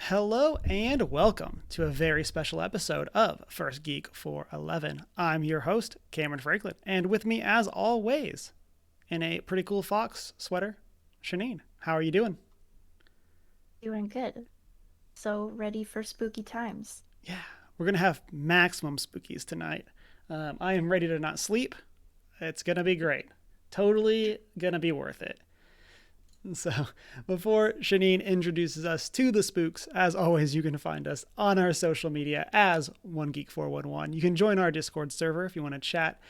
Hello and welcome to a very special episode of First Geek for 11. I'm your host, Cameron Franklin, and with me, as always, in a pretty cool fox sweater, Shaneen. How are you doing? Doing good. So ready for spooky times. Yeah, we're going to have maximum spookies tonight. I am ready to not sleep. It's going to be great. Totally going to be worth it. So, before Shaneen introduces us to the spooks, as always, you can find us on our social media as OneGeek411. You can join our Discord server if you want to chat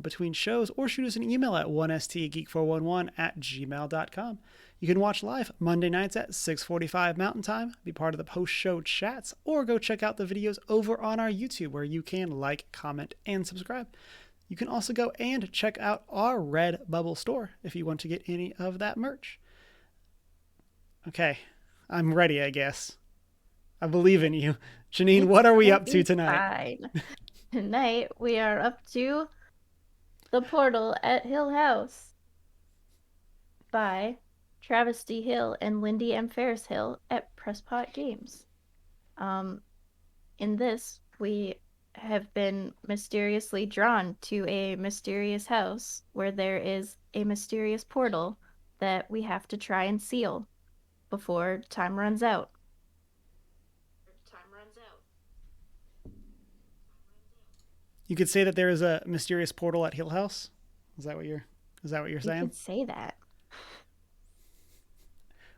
between shows or shoot us an email at 1stgeek411 at gmail.com. You can watch live Monday nights at 6:45 Mountain Time, be part of the post-show chats, or go check out the videos over on our YouTube where you can like, comment, and subscribe. You can also go and check out our Redbubble store if you want to get any of that merch. Okay, I'm ready, I guess. I believe in you. Janine, It's what are we gonna up to be tonight? fine. Tonight we are up to The Portal at Hill House by Travis D. Hill and Lindy M. Ferris Hill at Presspot Games. Um, in this, we have been mysteriously drawn to a mysterious house where there is a mysterious portal that we have to try and seal before time runs out. You could say that there is a mysterious portal at Hill House. Is that what you're You saying? could say that.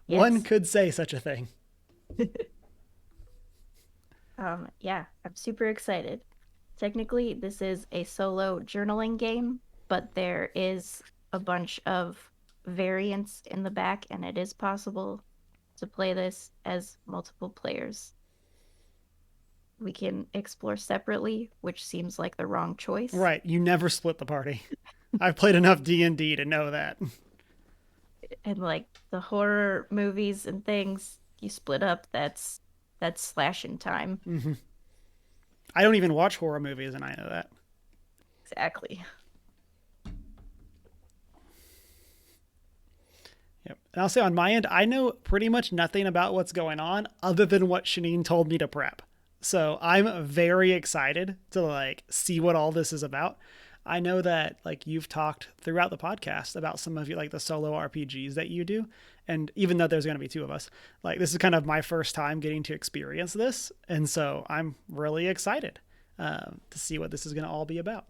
One Yes. could say such a thing. Yeah, I'm super excited. Technically, this is a solo journaling game, but there is a bunch of variants in the back, and it is possible to play this as multiple players. We can explore separately, which seems like the wrong choice. Right, you never split the party. I've played enough D&D to know that. And like the horror movies and things, you split up, that's slashing time. Mm-hmm. I don't even watch horror movies, and I know that. Exactly. Yep. And I'll say on my end, I know pretty much nothing about what's going on other than what Shanine told me to prep. So I'm very excited to see what all this is about. I know that you've talked throughout the podcast about some of you the solo RPGs that you do, and even though there's going to be two of us, this is kind of my first time getting to experience this, and so I'm really excited to see what this is going to all be about.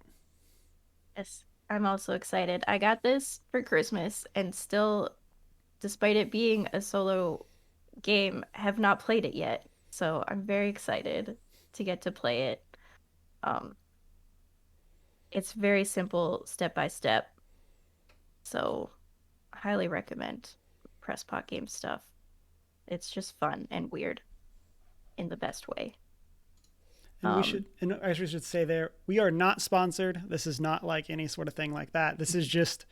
Yes, I'm also excited. I got this for Christmas and still, despite it being a solo game, have not played it yet. So I'm very excited to get to play it. Um, it's very simple, step by step. So highly recommend Presspot Game stuff. It's just fun and weird in the best way. Um, And I should say there, we are not sponsored. This is not like any sort of thing like that. This is just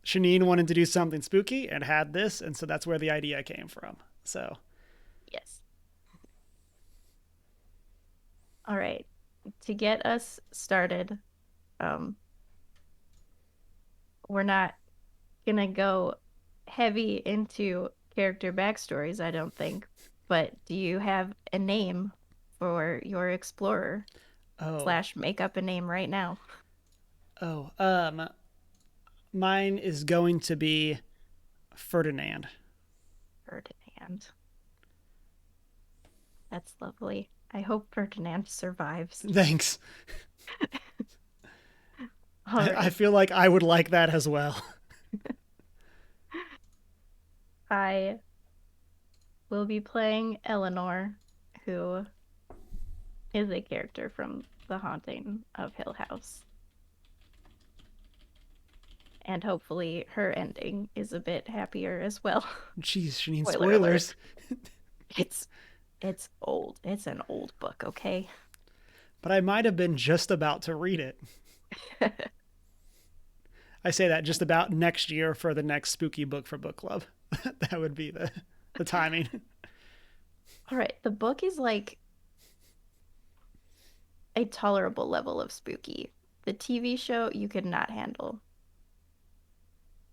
Shanine wanted to do something spooky and had this, and so that's where the idea came from. So, yes. All right. To get us started, um, we're not gonna go heavy into character backstories, I don't think. But do you have a name for your explorer oh, slash make up a name right now? oh, mine is going to be Ferdinand. Ferdinand. That's lovely. I hope Ferdinand survives. Thanks. All I right. feel like I would like that as well. I will be playing Eleanor, who is a character from The Haunting of Hill House. And hopefully her ending is a bit happier as well. Jeez, Shanine, Spoiler alert. spoilers. It's it's old. It's an old book, okay? But I might have been just about to read it. I say that just about next year for the next spooky book for book club. That would be the timing. All right, the book is like a tolerable level of spooky. The TV show you could not handle.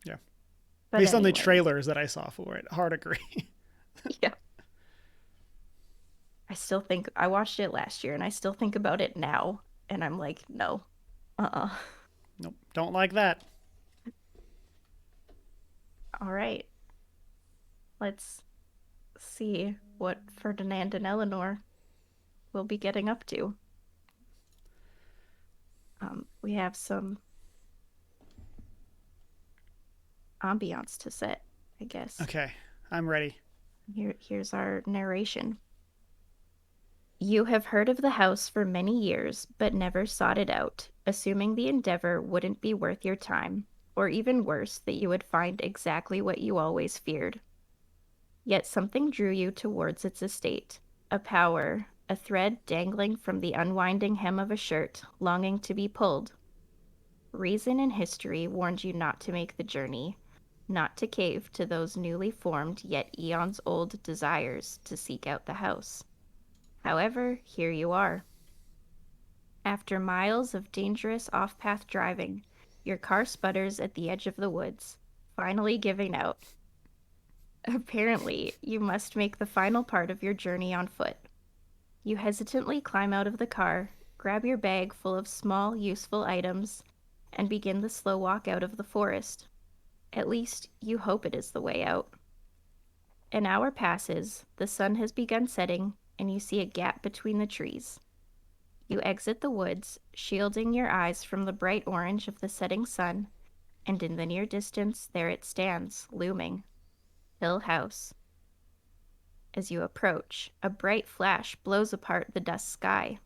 Yeah. But Based on the anyway, trailers that I saw for it, hard agree. yeah. still think I watched it last year and I still think about it now. And I'm like, no. Uh-uh. Nope, don't like that. All right. Let's see what Ferdinand and Eleanor will be getting up to. We have some ambiance to set, I guess. Okay, I'm ready. Here's our narration. You have heard of the house for many years, but never sought it out, assuming the endeavor wouldn't be worth your time, or even worse, that you would find exactly what you always feared. Yet something drew you towards its estate, a power, a thread dangling from the unwinding hem of a shirt, longing to be pulled. Reason and history warned you not to make the journey, not to cave to those newly formed yet eons old desires to seek out the house. However, here you are. After miles of dangerous off-path driving, your car sputters at the edge of the woods, finally giving out. Apparently, you must make the final part of your journey on foot. You hesitantly climb out of the car, grab your bag full of small, useful items, and begin the slow walk out of the forest. At least, you hope it is the way out. An hour passes, the sun has begun setting, and you see a gap between the trees. You exit the woods, shielding your eyes from the bright orange of the setting sun, and in the near distance there it stands, looming. Hill House. As you approach, a bright flash blows apart the dusk sky.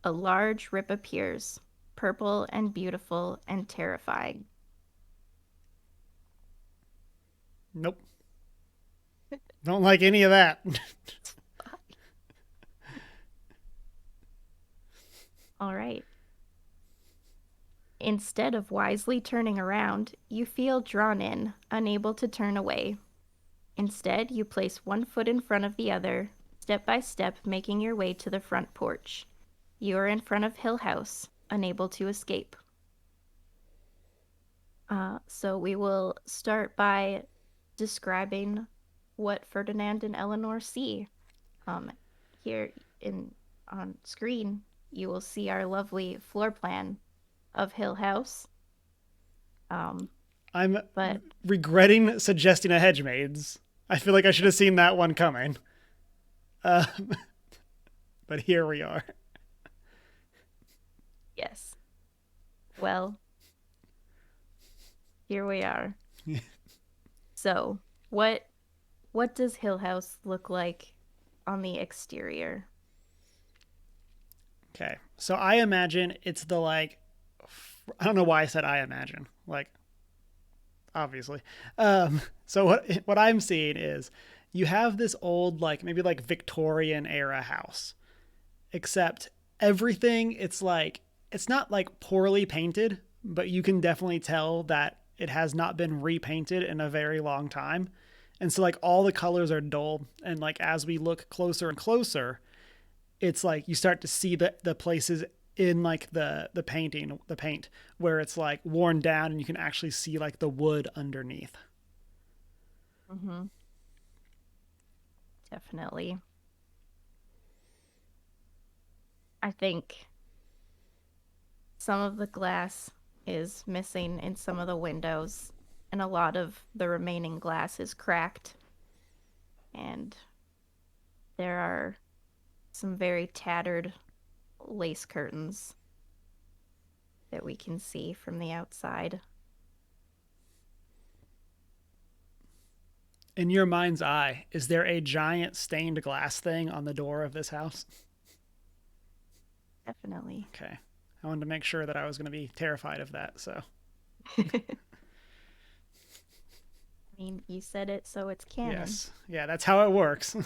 A large rip appears, purple and beautiful and terrifying. Nope. Don't like any of that. All right. Instead of wisely turning around, you feel drawn in, unable to turn away. Instead, you place one foot in front of the other, step by step making your way to the front porch. You are in front of Hill House, unable to escape. So we will start by describing what Ferdinand and Eleanor see. Here on screen, you will see our lovely floor plan of Hill House. I'm But regretting suggesting a Hedge Maze. I feel like I should have seen that one coming. Um, but here we are. yes. Well, here we are. So, what does Hill House look like on the exterior? Okay, so I imagine it's the like. I don't know why I said I imagine. Like, obviously. So what I'm seeing is you have this old like maybe like Victorian era house, except everything it's not like poorly painted, but you can definitely tell that it has not been repainted in a very long time. And so like all the colors are dull, and like as we look closer and closer, it's like you start to see the places in like the paint where it's like worn down and you can actually see like the wood underneath. Mm-hmm. Definitely. I think some of the glass is missing in some of the windows, and a lot of the remaining glass is cracked. And there are some very tattered lace curtains that we can see from the outside. In your mind's eye, is there a giant stained glass thing on the door of this house? Definitely. Okay. I wanted to make sure that I was going to be terrified of that, so. I mean, you said it, so it's canon. Yes. Yeah, that's how it works.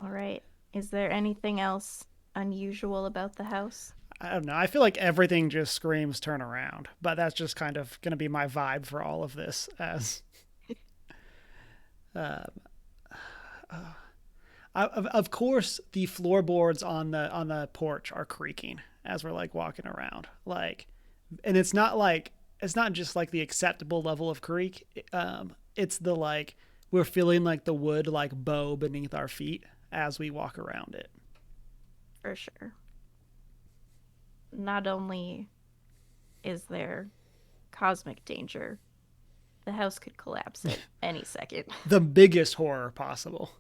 All right. Is there anything else unusual about the house? I don't know. I feel like everything just screams turn around, but that's just kind of going to be my vibe for all of this as uh, of course the floorboards on the porch are creaking as we're like walking around. Like, and it's not just like the acceptable level of creak. it's the like we're feeling like the wood like bow beneath our feet as we walk around it. For sure. Not only is there cosmic danger, the house could collapse at any second. The biggest horror possible.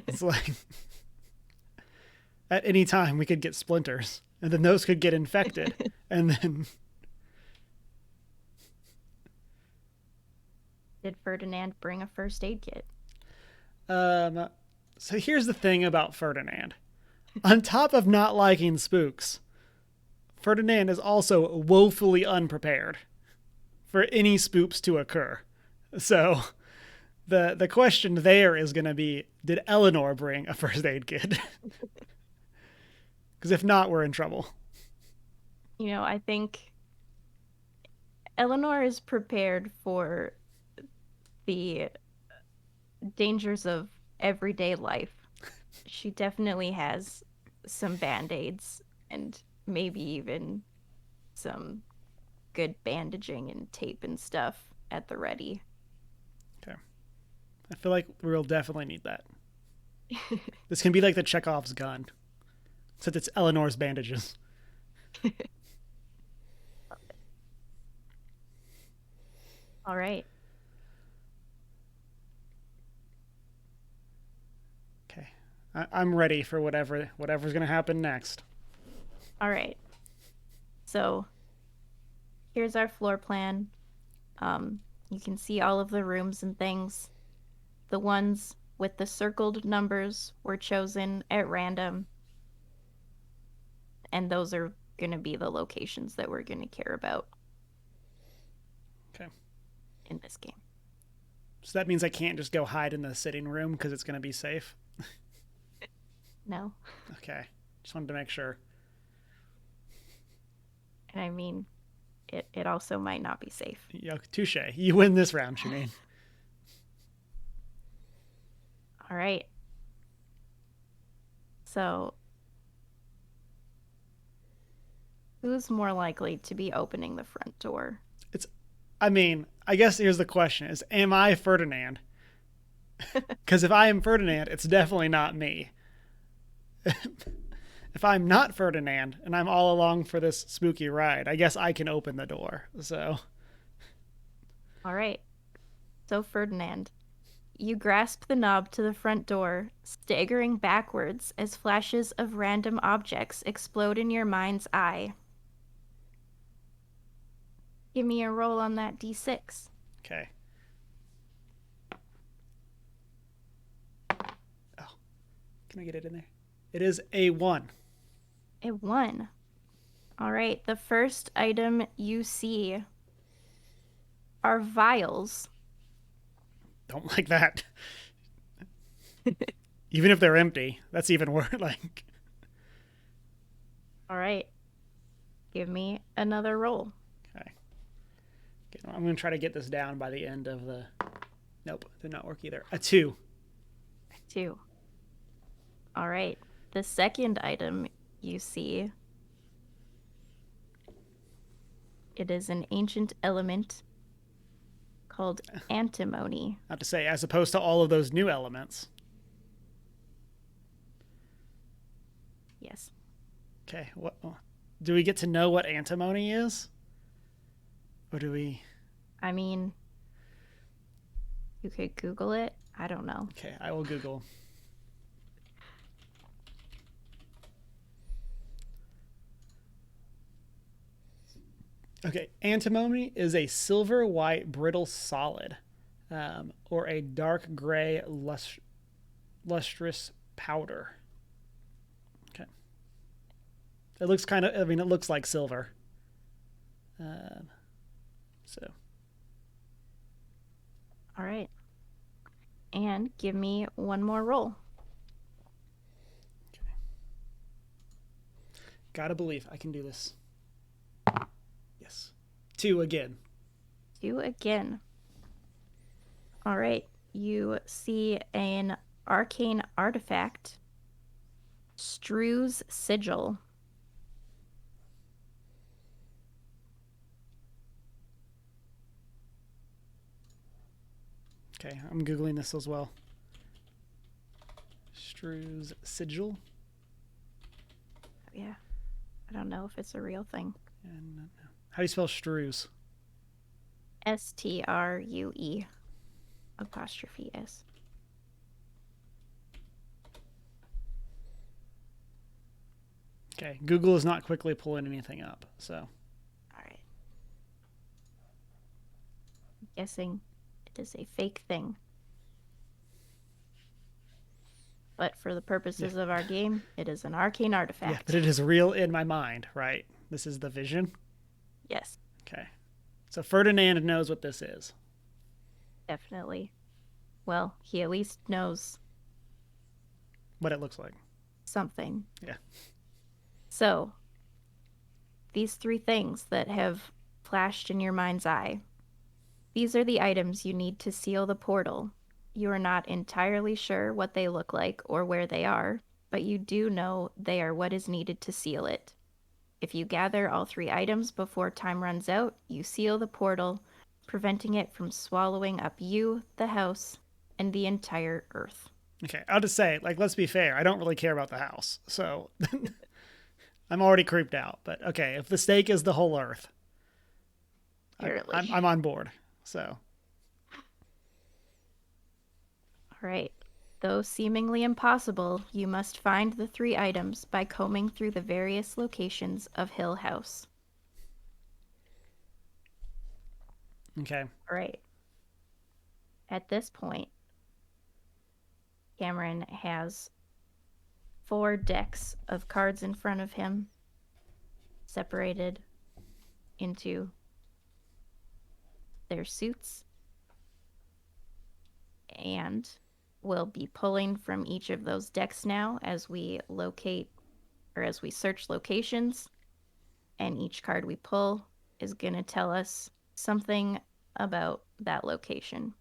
It's like at any time we could get splinters, and then those could get infected, and then. Did Ferdinand bring a first aid kit? So here's the thing about Ferdinand. On top of not liking spooks, Ferdinand is also woefully unprepared for any spooks to occur. So the question there is going to be, did Eleanor bring a first aid kit? Because if not, we're in trouble. You know, I think Eleanor is prepared for the dangers of everyday life. She definitely has some band-aids and maybe even some good bandaging and tape and stuff at the ready. Okay. I feel like we'll definitely need that. This can be like the Chekhov's gun, except it's Eleanor's bandages. All right. Okay. I'm ready for whatever's going to happen next. All right. So here's our floor plan. You can see all of the rooms and things. The ones with the circled numbers were chosen at random. And those are going to be the locations that we're going to care about. Okay. In this game. So that means I can't just go hide in the sitting room because it's going to be safe? No. Okay. Just wanted to make sure. And I mean, it also might not be safe. Yeah, touche. You win this round, Shaneen. All right. So, who's more likely to be opening the front door? I guess here's the question is, am I Ferdinand? Because if I am Ferdinand, it's definitely not me. If I'm not Ferdinand and I'm all along for this spooky ride, I guess I can open the door. So. All right. So, Ferdinand, you grasp the knob to the front door, staggering backwards as flashes of random objects explode in your mind's eye. Give me a roll on that d6. Okay. Oh, can I get it in there? It is a 1. A 1. All right. The first item you see are vials. Don't like that. Even if they're empty, that's even worse. Like. All right. Give me another roll. Okay. I'm going to try to get this down by the end of the... Nope, did not work either. A 2. 2. All right. The second item you see, it is an ancient element called antimony. Not to say, as opposed to all of those new elements. Yes. Okay, what do we get to know what antimony is? Or do we... I mean, you could Google it. I don't know. Okay, I will Google. Okay, antimony is a silver white brittle solid, or a dark gray lustrous powder. Okay. It looks it looks like silver. So. All right. And give me one more roll. Okay. Gotta believe I can do this. Yes. 2 again. 2 again. All right. You see an arcane artifact. Strew's Sigil. Okay, I'm Googling this as well. Strew's sigil. Yeah. I don't know if it's a real thing. And how do you spell Strew's? STRUE apostrophe S. Okay, Google is not quickly pulling anything up, so. All right. I'm guessing it is a fake thing. But for the purposes of our game, it is an arcane artifact. Yeah, but it is real in my mind, right? This is the vision? Yes. Okay. So Ferdinand knows what this is. Definitely. Well, he at least knows What it looks like. something. Yeah. So, these three things that have flashed in your mind's eye, these are the items you need to seal the portal. You are not entirely sure what they look like or where they are, but you do know they are what is needed to seal it. If you gather all three items before time runs out, you seal the portal, preventing it from swallowing up you, the house, and the entire earth. Okay, I'll just say, like, let's be fair. I don't really care about the house, so I'm already creeped out. But okay, if the stake is the whole earth, I'm on board. So. All right. Though seemingly impossible, you must find the three items by combing through the various locations of Hill House. Okay. All right. At this point, Cameron has 4 decks of cards in front of him, separated into their suits, and we'll be pulling from each of those decks now as we locate or as we search locations, and each card we pull is going to tell us something about that location.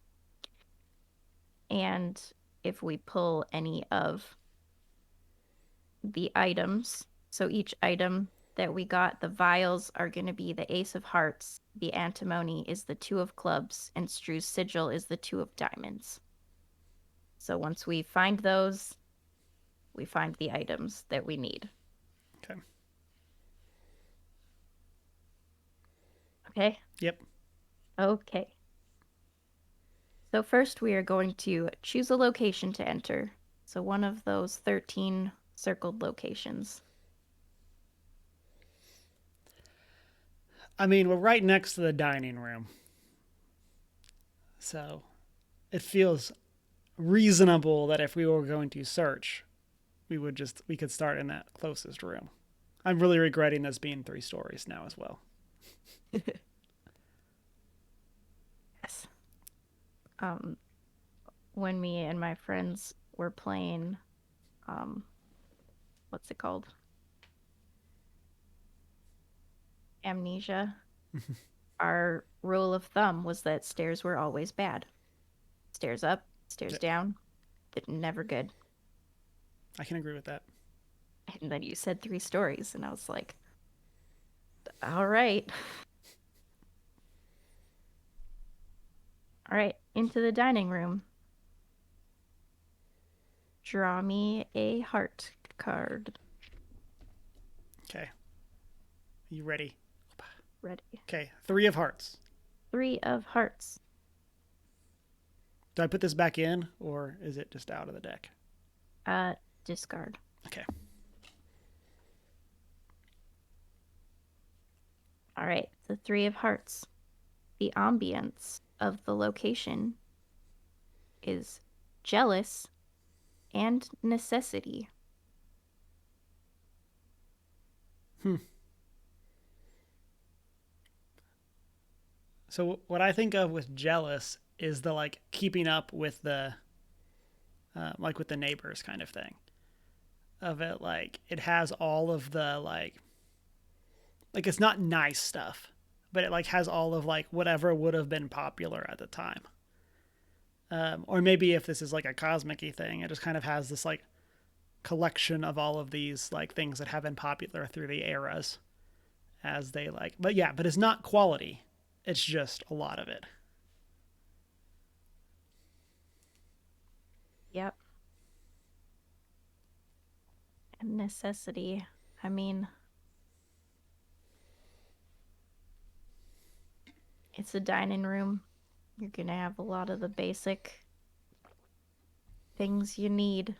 And if we pull any of the items, so each item that we got, the vials are going to be the Ace of Hearts, the antimony is the 2 of clubs, and Strew's sigil is the 2 of diamonds. So once we find those, we find the items that we need. Okay. Okay? Yep. Okay. So first we are going to choose a location to enter. So one of those 13 circled locations. I mean, we're right next to the dining room. So it feels reasonable that if we were going to search, we could start in that closest room. I'm really regretting this being 3 stories now as well. Yes. When me and my friends were playing, what's it called? Amnesia. Our rule of thumb was that stairs were always bad. Stairs up, stairs down, never good. I can agree with that. And then you said 3 stories, and I was like, all right. All right, into the dining room. Draw me a heart card. Okay. Are you ready? Ready. Okay, 3 of hearts. 3 of hearts. Do I put this back in, or is it just out of the deck? Discard. Okay. All right, the 3 of hearts. The ambience of the location is jealous and necessity. So what I think of with jealous is the like keeping up with the like with the neighbors kind of thing. Of it, like it has all of the like it's not nice stuff, but it like has all of like whatever would have been popular at the time. Or maybe if this is like a cosmic-y thing, it just kind of has this like collection of all of these like things that have been popular through the eras as they like. But it's not quality. It's just a lot of it. Yep. And necessity. I mean, it's a dining room. You're gonna have a lot of the basic things you need.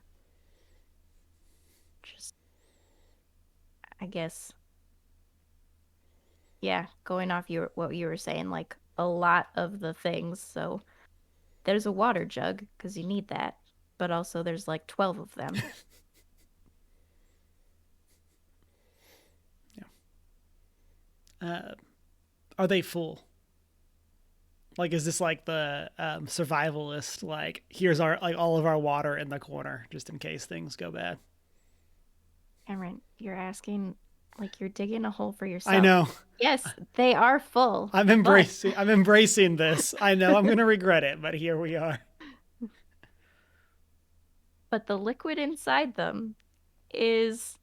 Just, I guess, yeah, going off what you were saying, like a lot of the things. So there's a water jug because you need that, but also there's like 12 of them. Are they full? Like, is this like the survivalist? Like, here's our like all of our water in the corner, just in case things go bad. Cameron, you're asking like you're digging a hole for I yourself. know. Yes, they are full, I'm but embracing. I'm embracing this. I know I'm gonna regret it, but here we are. the liquid inside them is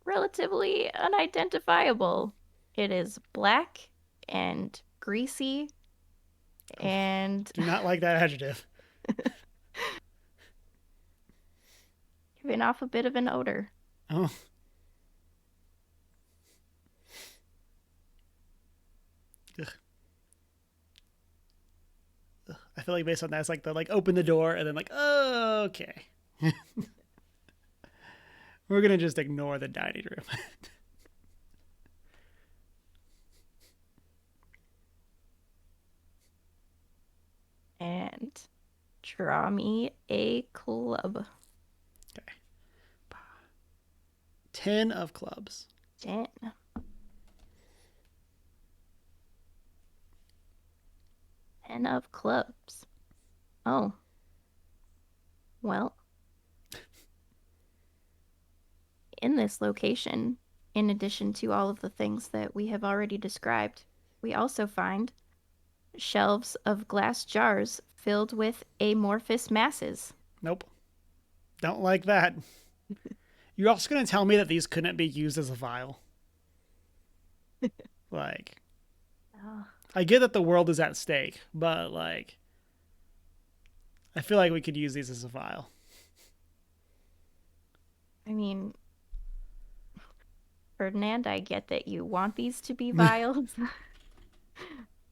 relatively unidentifiable. It is black and greasy and Do not like that adjective. giving off a bit of an odor. Oh, ugh. I feel like based on that, it's like the like open the door and then like, oh, okay. We're gonna just ignore the dining room. And draw me a club. Okay. 10 of clubs. 10. 10 of clubs. Oh. Well, in this location, in addition to all of the things that we have already described, we also find shelves of glass jars filled with amorphous masses. Nope. Don't like that. You're also gonna tell me that these couldn't be used as a vial? Like, Oh, I get that the world is at stake, but like, I feel like we could use these as a vial. I mean, Ferdinand, I get that you want these to be vials.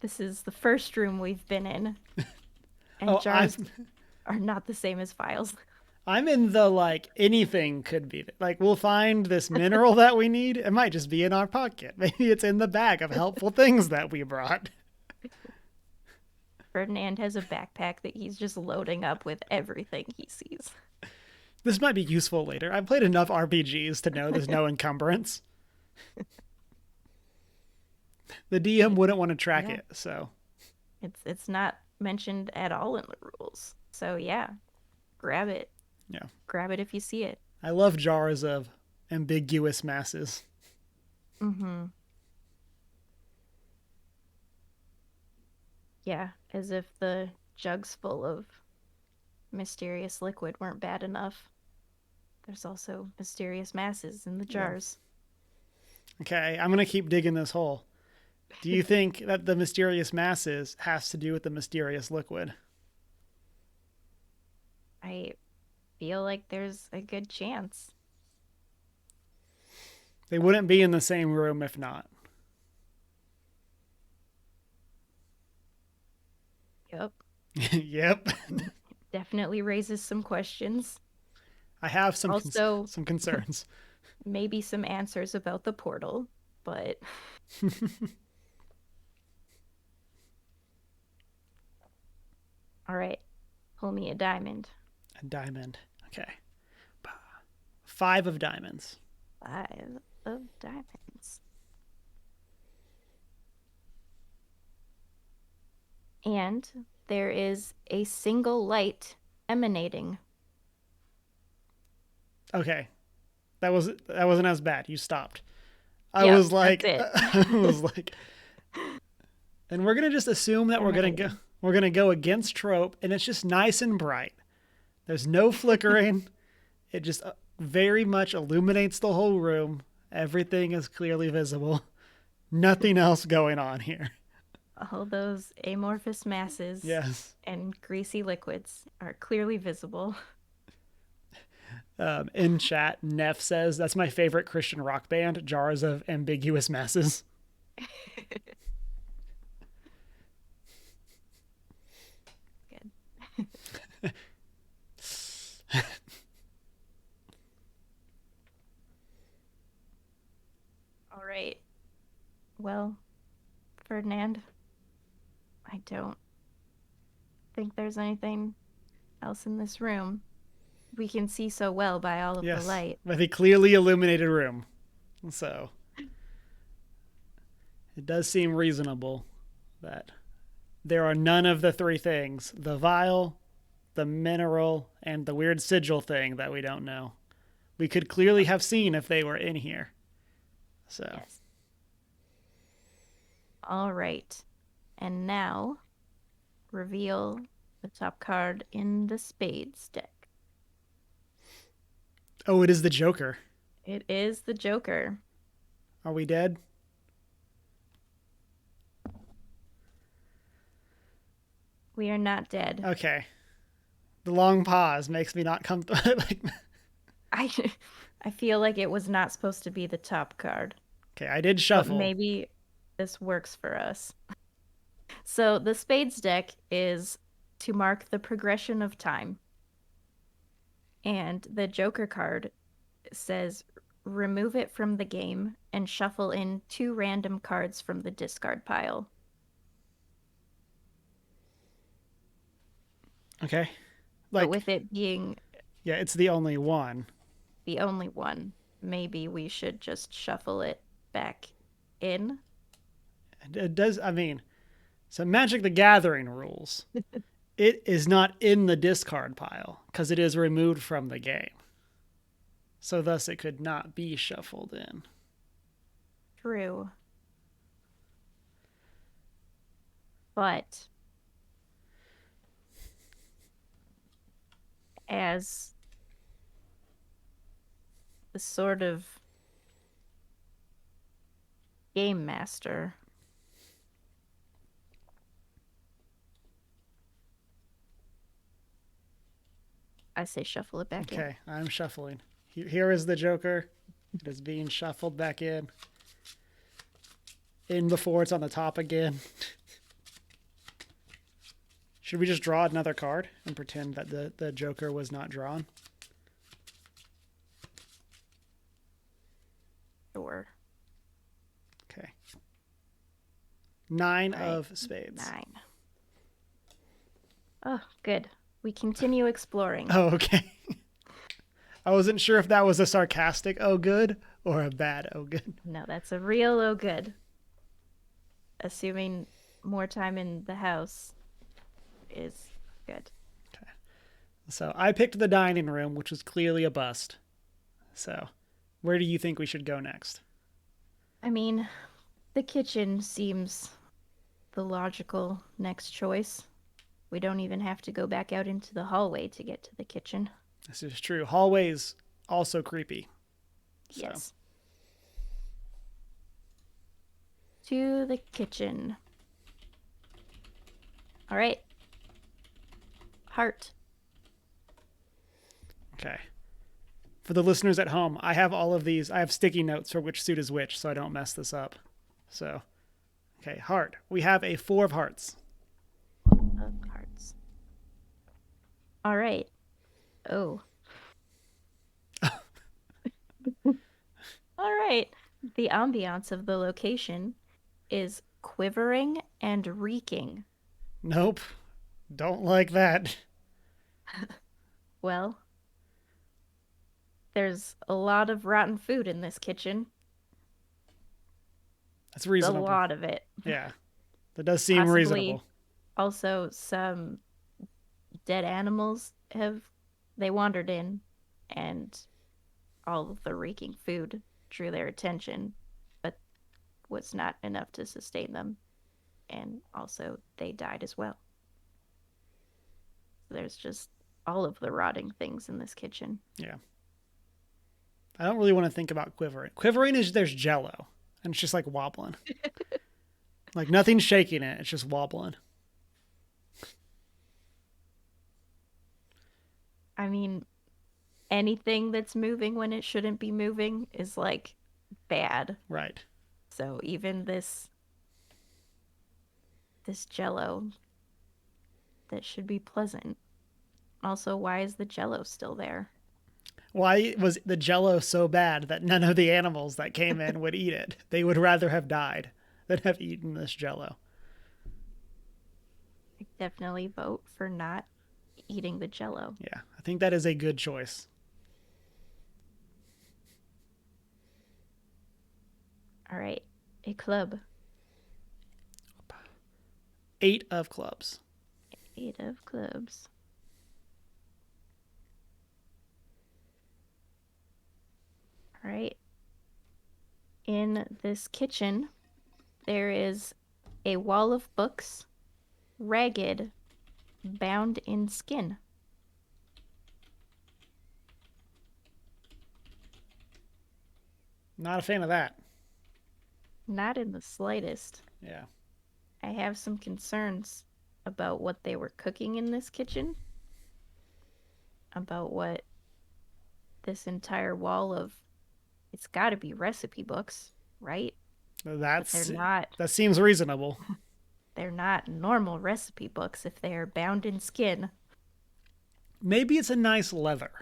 This is the first room we've been in, and Oh, jars are not the same as vials. I'm in the like anything could be like we'll find this mineral that we need. It might just be in our pocket. Maybe it's in the bag of helpful things that we brought. Ferdinand has a backpack that he's just loading up with everything he sees. This might be useful later. I've played enough RPGs to know there's no encumbrance. The DM wouldn't want to track Yeah. it, so It's not mentioned at all in the rules. So yeah, grab it. yeah. Grab it if you see it. I love jars of ambiguous masses. Mm-hmm. Yeah, as if the jugs full of mysterious liquid weren't bad enough. There's also mysterious masses in the Yeah. jars. Okay, I'm gonna keep digging this hole. Do you think that the mysterious masses has to do with the mysterious liquid? I feel like there's a good chance. They wouldn't be in the same room if not. Yep. Yep. Definitely raises some questions. I have Also, some concerns. maybe some answers about the portal, but all right. Pull me a diamond. A diamond. Okay. 5 of diamonds. 5 of diamonds. And there is a single light emanating. Okay. That wasn't as bad. You stopped. I Yep, was like that's I was like and we're going to just assume that Emanating. we're going to go against trope and it's just nice and bright. There's no flickering. It just very much illuminates the whole room. Everything is clearly visible. Nothing else going on here. All those amorphous masses Yes. and greasy liquids are clearly visible. In chat, Neff says, that's my favorite Christian rock band, Jars of Ambiguous Masses. Good. All right. Well, Ferdinand, I don't think there's anything else in this room. We can see so well by all of the Yes, light. by the clearly illuminated room. So it does seem reasonable that there are none of the three things, the vial, the mineral, and the weird sigil thing that we don't know. We could clearly have seen if they were in here. So Yes. All right. And now, reveal the top card in the spades deck. Oh, it is the Joker. It is the Joker. Are we dead? We are not dead. Okay. The long pause makes me not comfortable. I feel like it was not supposed to be the top card. Okay, I did But shuffle. maybe this works for us. So the spades deck is to mark the progression of time. And the Joker card says remove it from the game and shuffle in 2 random cards from the discard pile. Okay. But with it being yeah, it's the only one. The only one, maybe we should just shuffle it back in. It does, I mean, so Magic the Gathering rules. It is not in the discard pile because it is removed from the game. So thus it could not be shuffled in. True. But as the sort of game master, I say shuffle it back in. Okay, I'm shuffling. Here is the Joker. It is being shuffled back in. In before it's on the top again. Should we just draw another card and pretend that the Joker was not drawn? Sure. Okay. 9 Right. of spades. 9. Oh, good. We continue exploring. Oh, okay. I wasn't sure if that was a sarcastic oh good or a bad oh good. No, that's a real oh good. Assuming more time in the house is good. Okay. So I picked the dining room, which was clearly a bust. So where do you think we should go next? I mean, the kitchen seems the logical next choice. We don't even have to go back out into the hallway to get to the kitchen. This is true. Hallways also creepy. So. Yes. To the kitchen. All right. Heart. Okay. For the listeners at home, I have all of these. I have sticky notes for which suit is which, so I don't mess this up. So, okay, heart. We have a 4 of hearts. Of hearts. All right. Oh. All right. The ambiance of the location is quivering and reeking. Nope. Don't like that. Well, there's a lot of rotten food in this kitchen. That's reasonable. A lot of it. Yeah. That does seem Possibly reasonable. Also, some dead animals they wandered in, and all of the reeking food drew their attention, but was not enough to sustain them. And also, they died as well. There's just all of the rotting things in this kitchen. Yeah. I don't really want to think about quivering. Quivering is there's jello, and it's just like wobbling. Like nothing's shaking it, it's just wobbling. I mean, anything that's moving when it shouldn't be moving is like bad. Right. So even this jello that should be pleasant. Also, why is the jello still there? Why was the jello so bad that none of the animals that came in would eat it? They would rather have died than have eaten this jello. I definitely vote for not eating the jello. Yeah, I think that is a good choice. All right, a club. 8 of clubs. 8 of clubs. All right. In this kitchen, there is a wall of books, ragged, bound in skin. Not a fan of that. Not in the slightest. Yeah. I have some concerns about what they were cooking in this kitchen, about what this entire wall of it's got to be recipe books, right? But That's they're not. that seems reasonable. They're not normal recipe books if they are bound in skin. Maybe it's a nice leather.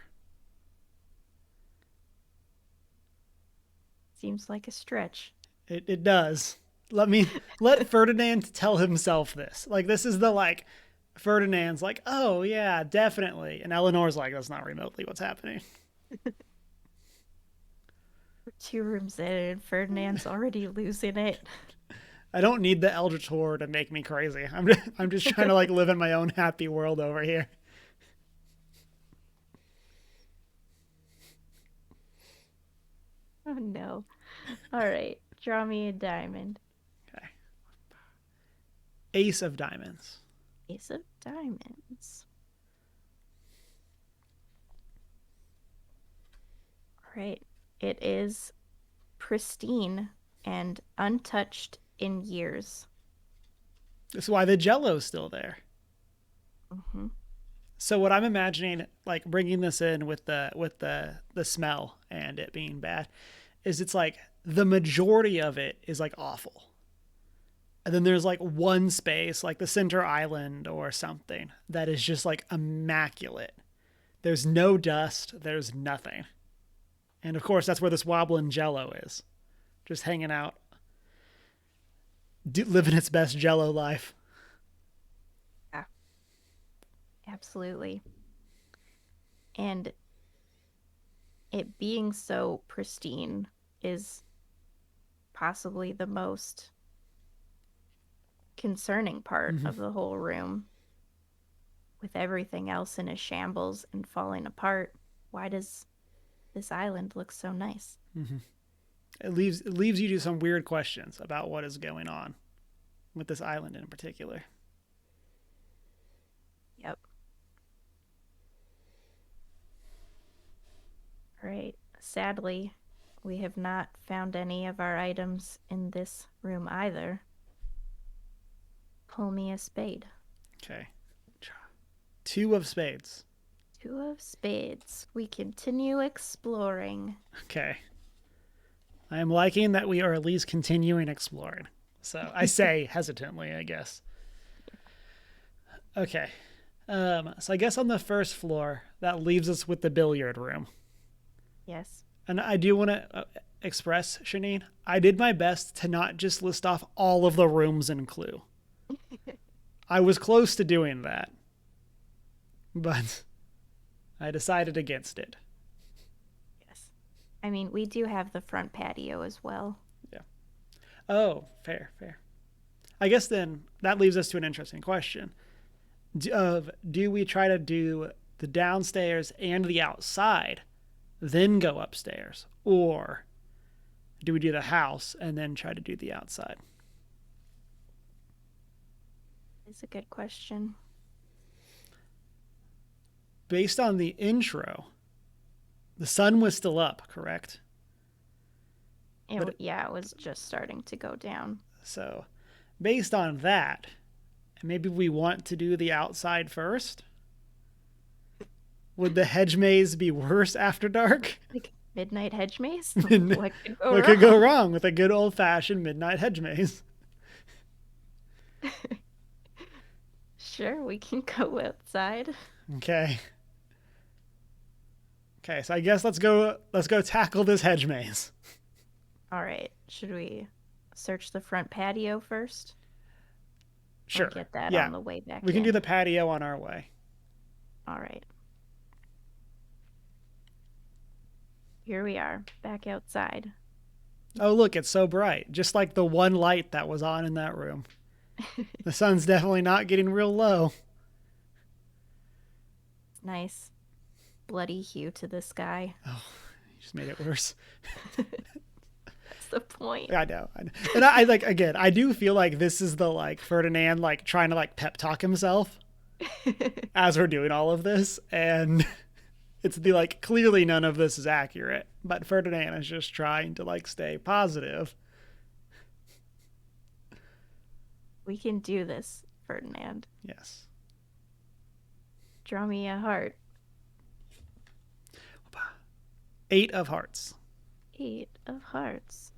Seems like a stretch. It does. Let Ferdinand tell himself this. Like this is the like Ferdinand's like, "Oh yeah, definitely." And Eleanor's like, "That's not remotely what's happening." We're 2 rooms in and Ferdinand's already losing it. I don't need the Eldritch Horror to make me crazy. I'm just trying to like live in my own happy world over here. Oh no. All right, draw me a diamond. Okay. Ace of diamonds. Ace of diamonds. All right. It is pristine and untouched in years. That's why the Jello's still there. Mm-hmm. So what I'm imagining, like bringing this in with the smell and it being bad, is it's like the majority of it is like awful. And then there's like one space, like the center island or something, that is just like immaculate. There's no dust, there's nothing. And of course, that's where this wobbling Jello is, just hanging out, living its best Jello life. Yeah, absolutely. And it being so pristine is possibly the most concerning part of the whole room. With everything else in a shambles and falling apart, why does this island looks so nice? It leaves you to some weird questions about what is going on with this island in particular. Yep. All right. Sadly, we have not found any of our items in this room either. Pull me a spade. Okay. 2 of spades. 2 of spades. We continue exploring. Okay. I am liking that we are at least continuing exploring. So I say hesitantly, I guess. Okay. So I guess on the first floor, that leaves us with the billiard room. Yes. And I do want to express, Shaneen, I did my best to not just list off all of the rooms in Clue. I was close to doing that. But I decided against it. Yes. I mean, we do have the front patio as well. Yeah. Oh, fair. I guess then that leaves us to an interesting question. Do we try to do the downstairs and the outside, then go upstairs? Or do we do the house and then try to do the outside? It's a good question. Based on the intro, the sun was still up, correct? Yeah, it was just starting to go down. So, based on that, maybe we want to do the outside first. Would the hedge maze be worse after dark? Like midnight hedge maze? What What could go could go wrong? wrong with a good old fashioned midnight hedge maze? Sure, we can go outside. Okay. Okay, so I guess let's go tackle this hedge maze. All right. Should we search the front patio first? Sure. Or get that Yeah. on the way back We can in? do the patio on our way. All right. Here we are, back outside. Oh, look, it's so bright. Just like the one light that was on in that room. The sun's definitely not getting real low. Nice bloody hue to the sky. Oh, you just made it worse. That's the point. I know. And I like, again, I do feel like this is the like Ferdinand like trying to like pep talk himself as we're doing all of this. And it's the like, clearly none of this is accurate, but Ferdinand is just trying to like stay positive. We can do this, Ferdinand. Yes. Draw me a heart. 8 of hearts. 8 of hearts.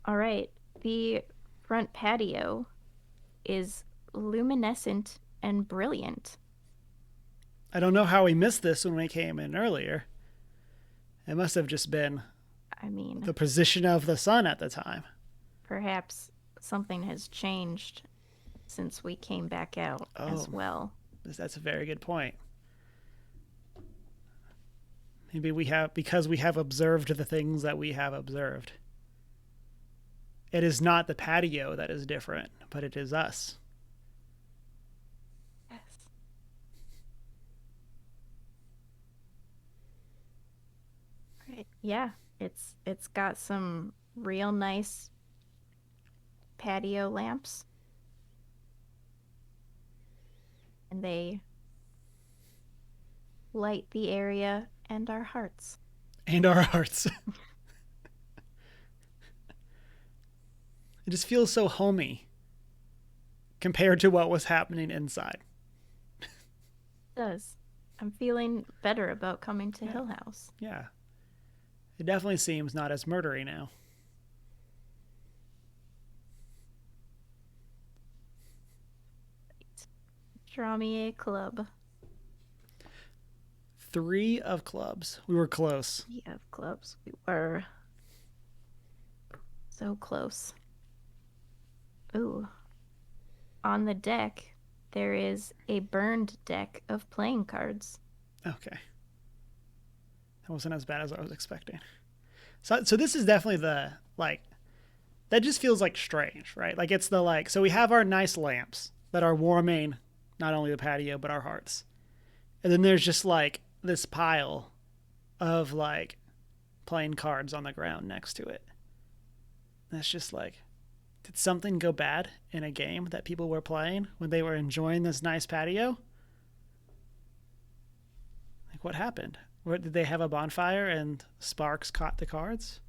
All right. The front patio is luminescent and brilliant. I don't know how we missed this when we came in earlier. It must have just been I mean, the position of the sun at the time. perhaps something has changed since we came back out as well. That's a very good point. Maybe because we have observed the things that we have observed. It is not the patio that is different, but it is us. Yes. Right. Yeah, it's got some real nice patio lamps. And they light the area and our hearts. And our hearts. It just feels so homey compared to what was happening inside. It does. I'm feeling better about coming to Hill House. Yeah. It definitely seems not as murdery now. Draw me a club. 3 of clubs. We were close. 3 of clubs. We were so close. Ooh. On the deck, there is a burned deck of playing cards. Okay. That wasn't as bad as I was expecting. So this is definitely the, like, that just feels like strange, right? Like it's the like, so we have our nice lamps that are warming not only the patio, but our hearts. And then there's just like this pile of like playing cards on the ground next to it. And it's just like, did something go bad in a game that people were playing when they were enjoying this nice patio? Like what happened? Where, did they have a bonfire and sparks caught the cards?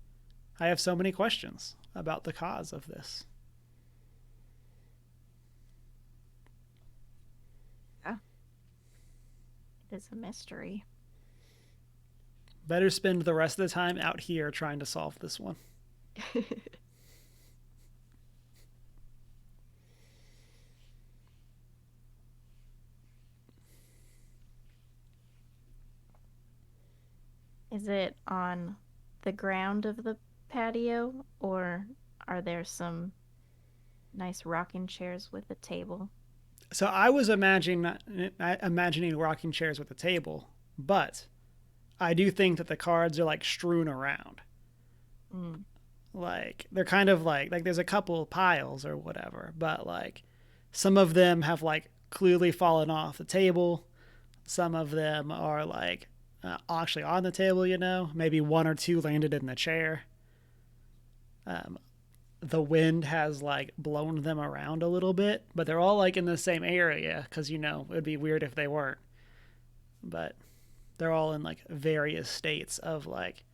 I have so many questions about the cause of this. Yeah. It is a mystery. Better spend the rest of the time out here trying to solve this one. Is it on the ground of the patio, or are there some nice rocking chairs with a table? So I was imagining rocking chairs with a table, but I do think that the cards are like strewn around. Mm. Like they're kind of like there's a couple piles or whatever, but like some of them have like clearly fallen off the table. Some of them are like actually on the table, you know, maybe 1 or 2 landed in the chair. The wind has like blown them around a little bit, but they're all like in the same area because, you know, it would be weird if they weren't. But they're all in like various states of like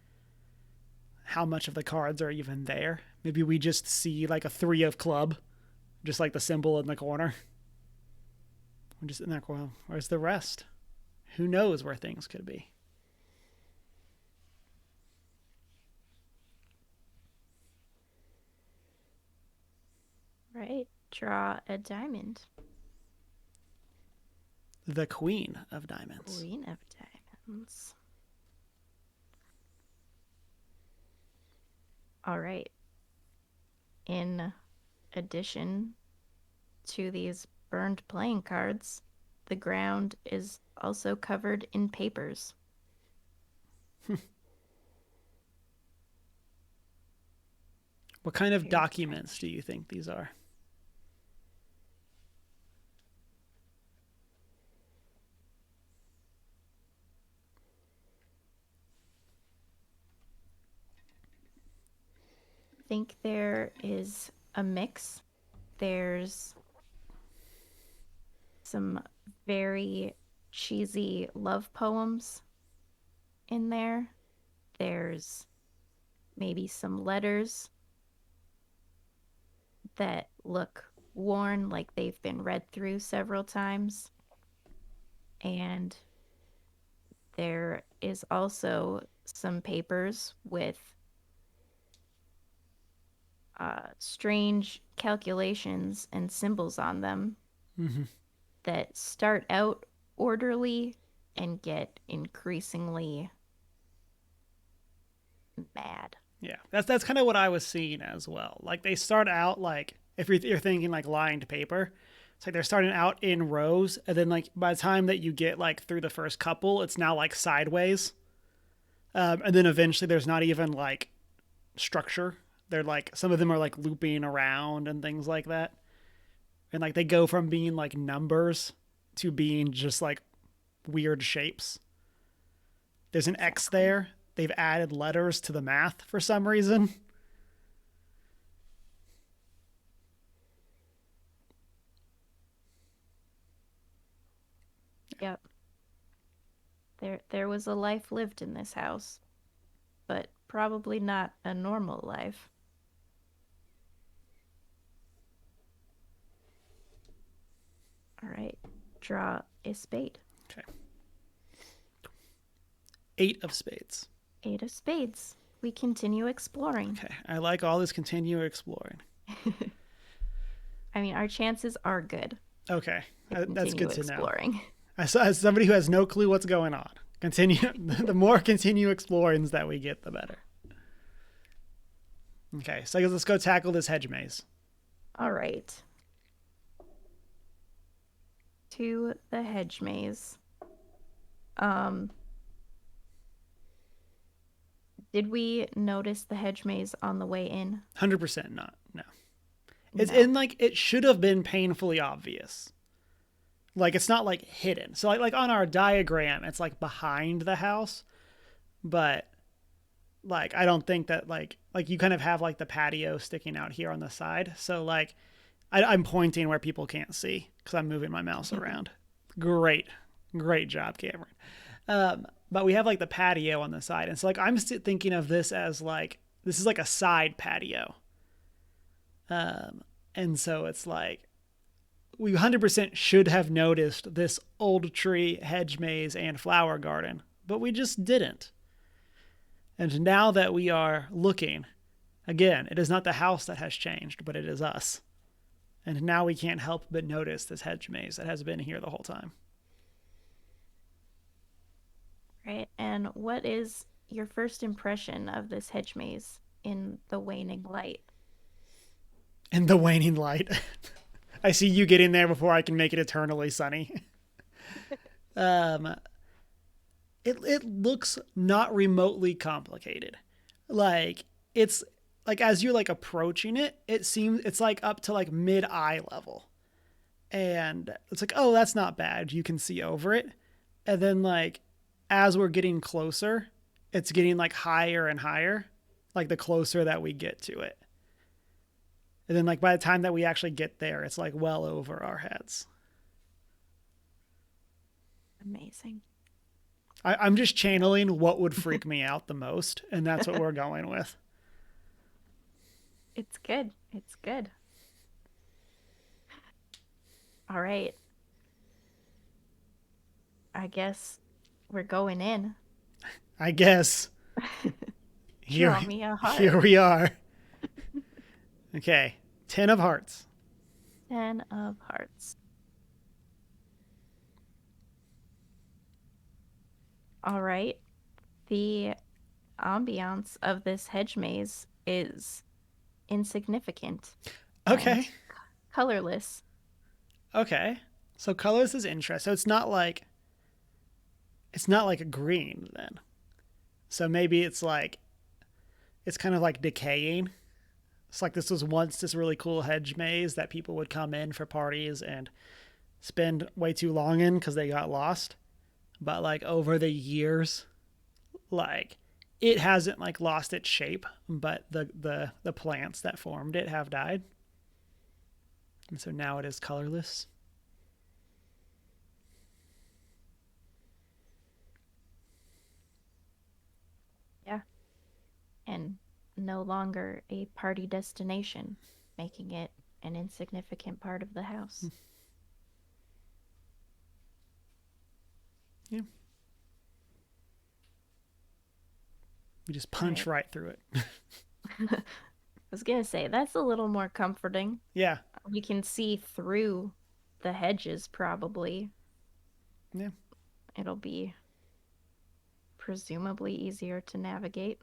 how much of the cards are even there. Maybe we just see like a 3 of club, just like the symbol in the corner. We're just in there, well, where's the rest? Who knows where things could be? Right. Draw a diamond. The Queen of Diamonds. Queen of Diamonds. All right. In addition to these burned playing cards, the ground is also covered in papers. What kind of documents do you think these are? I think there is a mix. There's some very cheesy love poems in there. There's maybe some letters that look worn, like they've been read through several times. And there is also some papers with strange calculations and symbols on them that start out orderly and get increasingly mad. Yeah, that's kind of what I was seeing as well. Like they start out like if you're thinking like lined paper, it's like they're starting out in rows, and then like by the time that you get like through the first couple, it's now like sideways, and then eventually there's not even like structure. They're like some of them are like looping around and things like that, and like they go from being like numbers to being just like weird shapes. There's an X there. They've added letters to the math for some reason. Yep. There was a life lived in this house, but probably not a normal life. All right. Draw a spade. Okay. 8 of spades. 8 of spades. We continue exploring. Okay. I like all this continue exploring. I mean, our chances are good. Okay. That's good to exploring. know. As somebody who has no clue what's going on, continue. The more continue explorings that we get, the better. Okay. So let's go tackle this hedge maze. All right. To the hedge maze. Did we notice the hedge maze on the way in? 100% not. No. It's in like it should have been painfully obvious. Like it's not like hidden. So like on our diagram, it's like behind the house, but like I don't think that like you kind of have like the patio sticking out here on the side. So like I'm pointing where people can't see because I'm moving my mouse around. Great job, Cameron. But we have like the patio on the side, and so like I'm thinking of this as like this is like a side patio. And so it's like we 100% should have noticed this old tree, hedge maze, and flower garden, but we just didn't. And now that we are looking, again, it is not the house that has changed, but it is us. And now we can't help but notice this hedge maze that has been here the whole time. Right. And what is your first impression of this hedge maze in the waning light? In the waning light. I see you get in there before I can make it eternally sunny. It looks not remotely complicated. Like it's like as you're like approaching it, it seems it's like up to like mid eye level. And it's like, oh, that's not bad. You can see over it. And then like as we're getting closer, it's getting like higher and higher, like the closer that we get to it. And then like by the time that we actually get there, it's like well over our heads. Amazing. I'm just channeling what would freak me out the most, and that's what we're going with. It's good. It's good. All right. I guess we're going in. I guess. Here, Draw me a heart. here we are. Okay, 10 of hearts. 10 of hearts. All right. The ambiance of this hedge maze is insignificant and Okay, colorless. okay. So colors is interesting. So it's not like a green then. So maybe it's kind of like decaying. It's like this was once this really cool hedge maze that people would come in for parties and spend way too long in because they got lost. But like over the years, like it hasn't like lost its shape, but the plants that formed it have died, and so now it is colorless. Yeah. And no longer a party destination, making it an insignificant part of the house. Yeah, you just All punch right. right through it. I was going to say, that's a little more comforting. Yeah, We can see through the hedges, probably. yeah. It'll be presumably easier to navigate.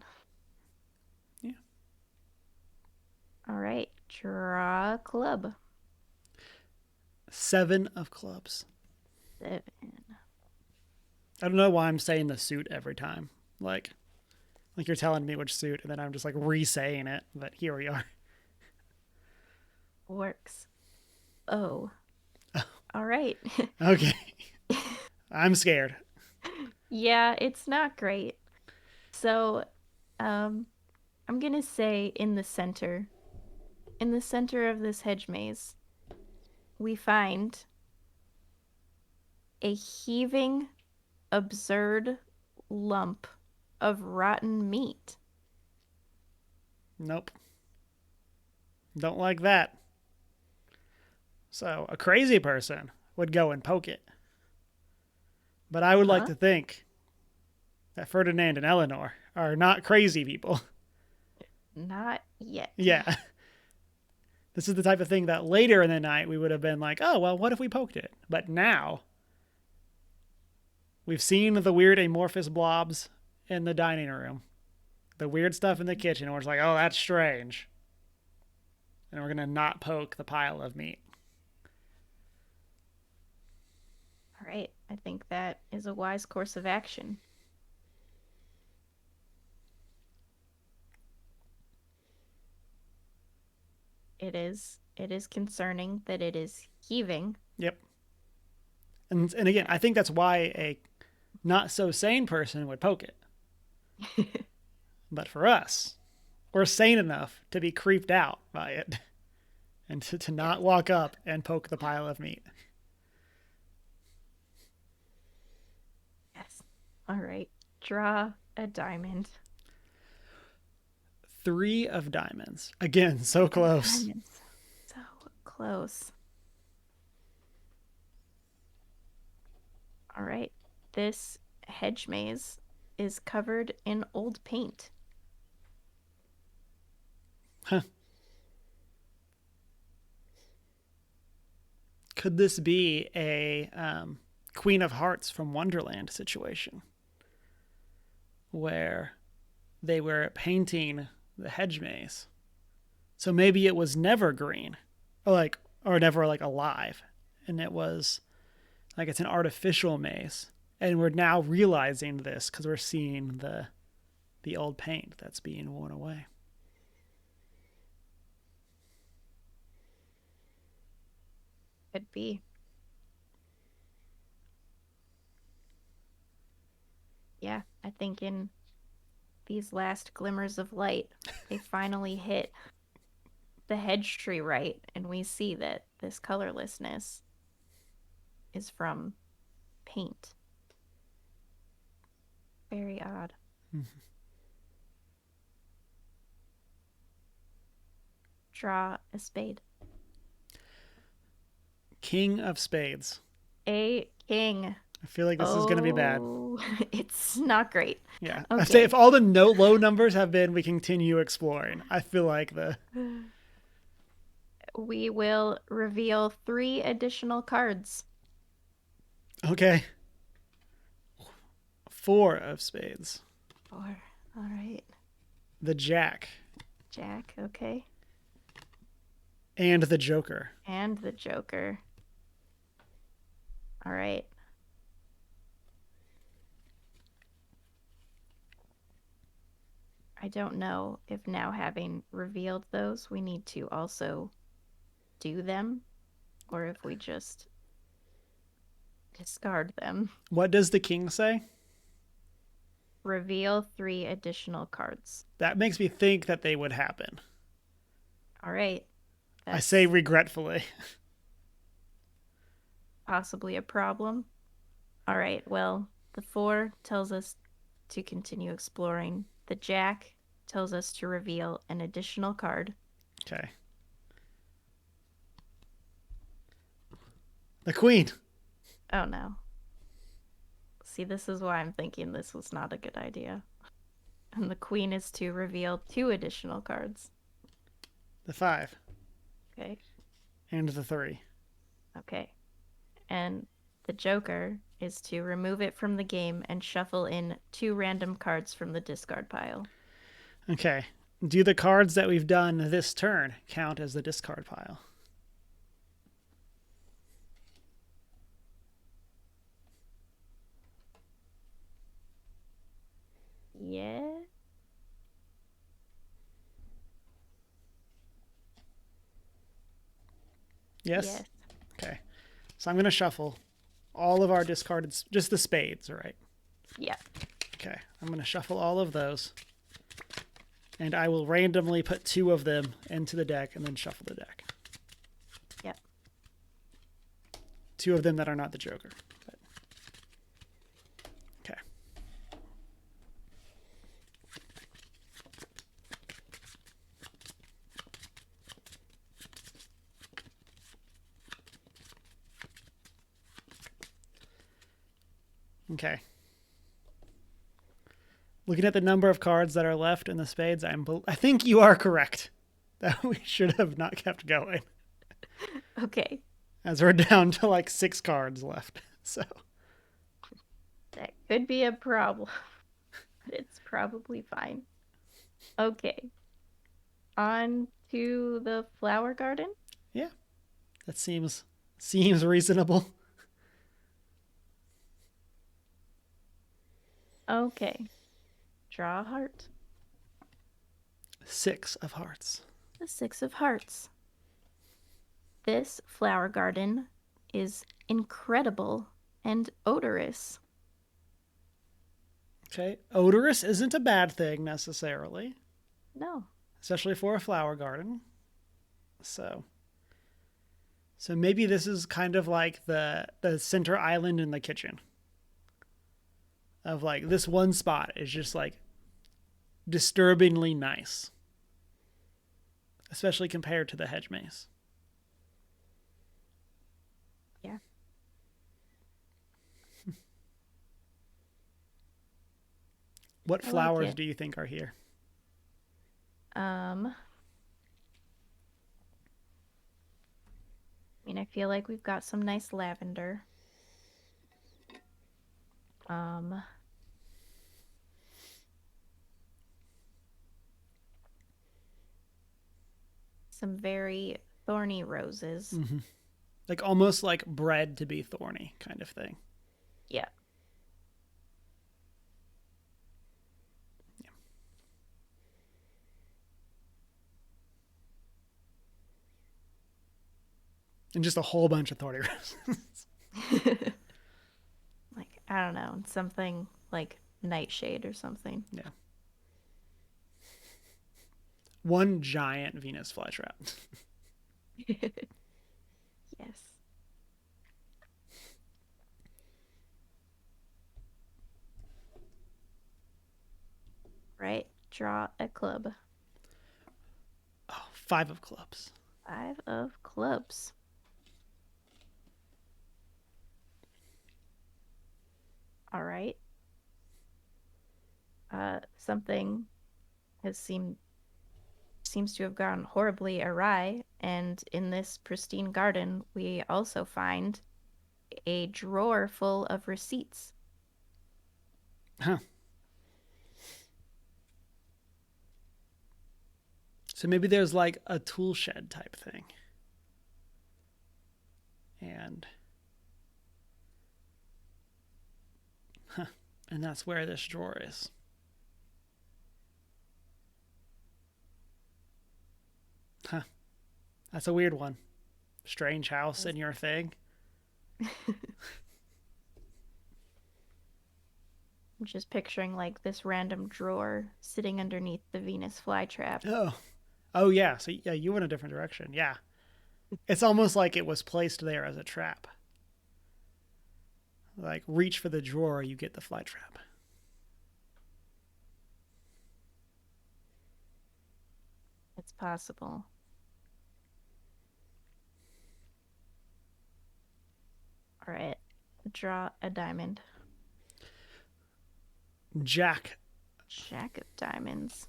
Yeah. All right, draw a club. 7 of clubs. 7. I don't know why I'm saying the suit every time. Like you're telling me which suit, and then I'm just like re-saying it. But here we are. Works. Oh. All right. Okay, I'm scared. Yeah, it's not great. So, I'm gonna say in the center of this hedge maze, we find a heaving, absurd lump of rotten meat. Nope, don't like that. So a crazy person would go and poke it. But I would like Huh? to think that Ferdinand and Eleanor are not crazy people. Not yet. Yeah. This is the type of thing that later in the night we would have been like, oh, well, what if we poked it? But now we've seen the weird amorphous blobs in the dining room, the weird stuff in the kitchen, and we're just like, oh, that's strange. And we're going to not poke the pile of meat. All right, I think that is a wise course of action. It is concerning that it is heaving. Yep. And again, I think that's why a not so sane person would poke it. But for us, we're sane enough to be creeped out by it and to Yes. not walk up and poke the pile of meat. Yes. All right. Draw a diamond. 3 of diamonds. Again, so Of close. diamonds. So close. All right. This hedge maze is covered in old paint. Huh. Could this be a Queen of Hearts from Wonderland situation where they were painting the hedge maze? So maybe it was never green, or never like alive, and it was like it's an artificial maze. And we're now realizing this because we're seeing the old paint that's being worn away. Could be. Yeah, I think in these last glimmers of light, they finally hit the hedge tree right, and we see that this colorlessness is from paint. Very odd. Mm-hmm. Draw a spade. King of Spades. A king. I feel like this is going to be bad. Oh, it's not great. Yeah. I say Okay. if all the low numbers have been, we continue exploring. I feel like the. We will reveal 3 additional cards. Okay. 4 of spades. 4. All right. The jack. Jack, okay. And the joker. And the joker. All right. I don't know if now having revealed those, we need to also do them, or if we just discard them. What does the king say? Reveal 3 additional cards. That makes me think that they would happen. All right. I say regretfully. Possibly a problem. All right. Well, the 4 tells us to continue exploring. The jack tells us to reveal an additional card. Okay. The queen. Oh no. See, this is why I'm thinking this was not a good idea. And the queen is to reveal 2 additional cards. The 5. Okay. And the 3. Okay. And the joker is to remove it from the game and shuffle in 2 random cards from the discard pile. Okay. Do the cards that we've done this turn count as the discard pile? Yeah. Yes? Okay. So I'm going to shuffle all of our discarded, just the spades, right? Yeah. Okay. I'm going to shuffle all of those. And I will randomly put 2 of them into the deck and then shuffle the deck. Yep. 2 of them that are not the joker. Okay. Okay. Looking at the number of cards that are left in the spades, I think you are correct that we should have not kept going. Okay. As we're down to like 6 cards left. So That could be a problem. But it's probably fine. Okay. On to the flower garden. yeah, that seems reasonable. Okay. Draw a heart. 6 of hearts. The 6 of hearts. This flower garden is incredible and odorous. Okay. Odorous isn't a bad thing necessarily. No. Especially for a flower garden. So maybe this is kind of like the center island in the kitchen. Of like this one spot is just like disturbingly nice. Especially compared to the hedge maze. Yeah. What flowers do you think are here? I mean, I feel like we've got some nice lavender. Some very thorny roses. Mm-hmm. Like almost like bred to be thorny kind of thing. Yeah. And just a whole bunch of thorny roses. Like, I don't know, something like nightshade or something. Yeah. One giant Venus flytrap. Yes. Right. Draw a club. Oh, 5 of clubs. 5 of clubs. something has seems to have gone horribly awry, and in this pristine garden, we also find a drawer full of receipts. Huh. So maybe there's like a tool shed type thing. And and that's where this drawer is. Huh. That's a weird one. Strange house in your thing. I'm just picturing like this random drawer sitting underneath the Venus flytrap. Oh. Oh yeah. So yeah, you went a different direction. Yeah. It's almost like it was placed there as a trap. Like reach for the drawer, you get the fly trap. It's possible. All right, draw a diamond. Jack. Jack of diamonds.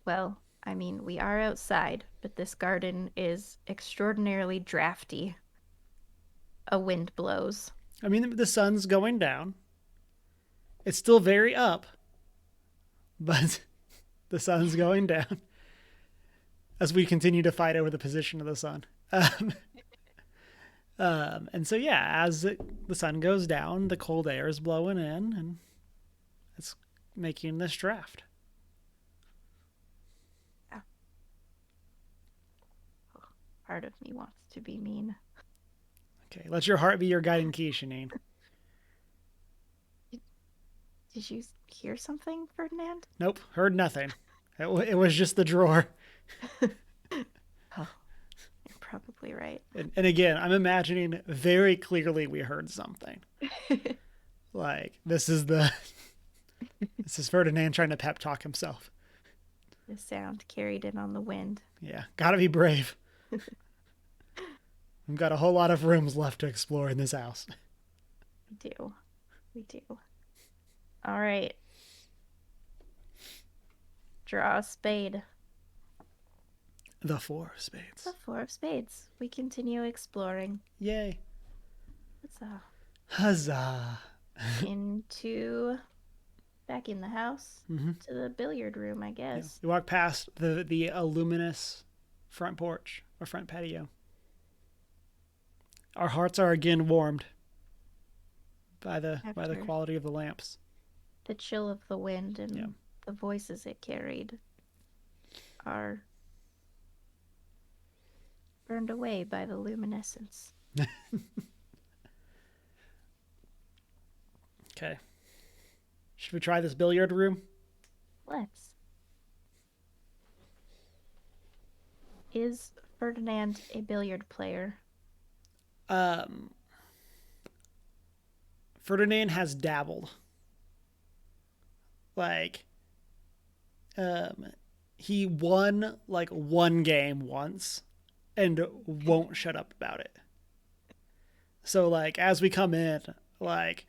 Well, I mean, we are outside, but this garden is extraordinarily drafty. A wind blows. I mean, the sun's going down. It's still very up, but the sun's going down as we continue to fight over the position of the sun. And so, yeah, as the sun goes down, the cold air is blowing in, and it's making this draft. Yeah. Oh, part of me wants to be mean. Okay, let your heart be your guiding key, Shaneen. Did you hear something, Ferdinand? Nope, heard nothing. It was just the drawer. Oh, you're probably right. And again, I'm imagining very clearly we heard something. Like, this is Ferdinand trying to pep talk himself. The sound carried in on the wind. Yeah, gotta be brave. We've got a whole lot of rooms left to explore in this house. We do. We do. All right. Draw a spade. The four of spades. The four of spades. We continue exploring. Yay. Huzzah. Huzzah. Back in the house to the billiard room, I guess. Yeah. You walk past the luminous front porch or front patio. Our hearts are again warmed by the quality of the lamps. The chill of the wind and the voices it carried are burned away by the luminescence. Okay. Should we try this billiard room? Let's. Is Ferdinand a billiard player? Ferdinand has dabbled. Like, he won like one game once and won't shut up about it. So like, as we come in, like,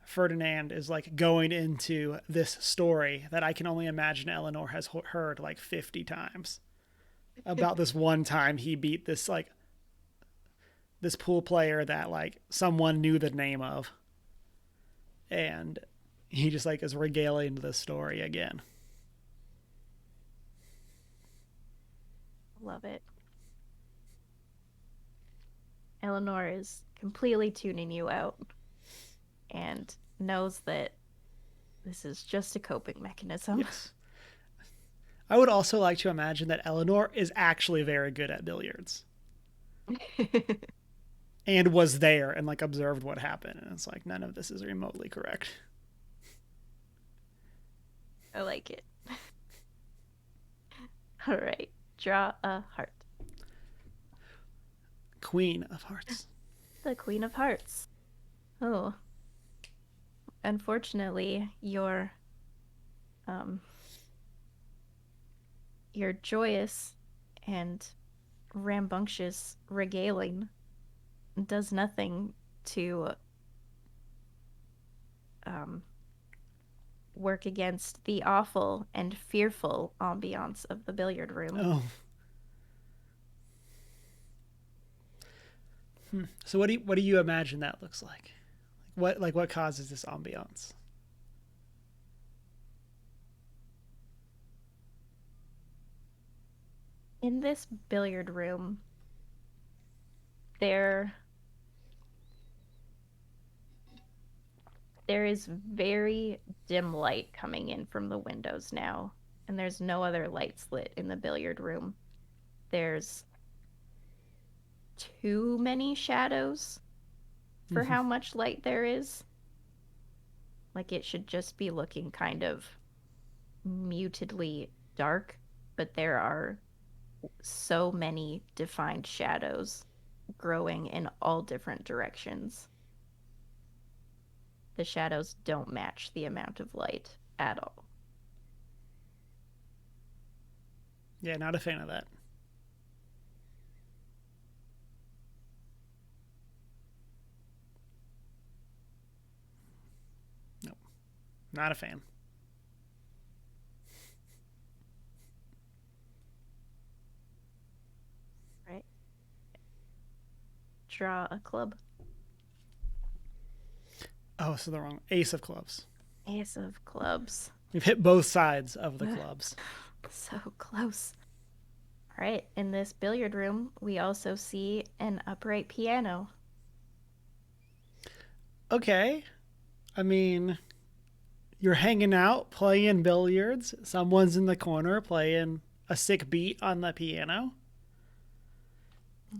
Ferdinand is like going into this story that I can only imagine Eleanor has heard like 50 times about this one time he beat this pool player that like someone knew the name of, and he just like is regaling the story again. Love it. Eleanor is completely tuning you out and knows that this is just a coping mechanism. Yes. I would also like to imagine that Eleanor is actually very good at billiards. And was there and like observed what happened, and it's like none of this is remotely correct. I like it. All right, draw a heart. Queen of Hearts. The Queen of Hearts. Oh. Unfortunately, your joyous and rambunctious regaling does nothing to work against the awful and fearful ambiance of the billiard room. Oh. So what do you imagine that looks like? What causes this ambiance? In this billiard room, there is very dim light coming in from the windows now, and there's no other lights lit in the billiard room. There's too many shadows for how much light there is. Like it should just be looking kind of mutedly dark, but there are so many defined shadows growing in all different directions. The shadows don't match the amount of light at all. Yeah, not a fan of that. Nope. Not a fan. Right? Draw a club. Oh, so the wrong ace of clubs. Ace of clubs. We've hit both sides of the clubs. So close. All right, in this billiard room, we also see an upright piano. Okay. I mean, you're hanging out, playing billiards. Someone's in the corner playing a sick beat on the piano.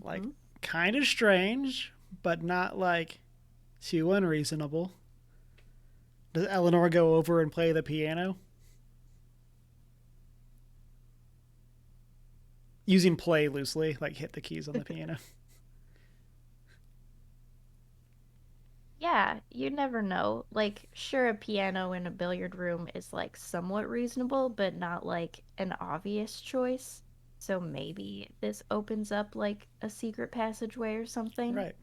Like, kind of strange, but not like too unreasonable. Does Eleanor go over and play the piano? Using play loosely, like hit the keys on the piano. Yeah, you never know. Like, sure, a piano in a billiard room is like somewhat reasonable, but not like an obvious choice. So maybe this opens up like a secret passageway or something. Right.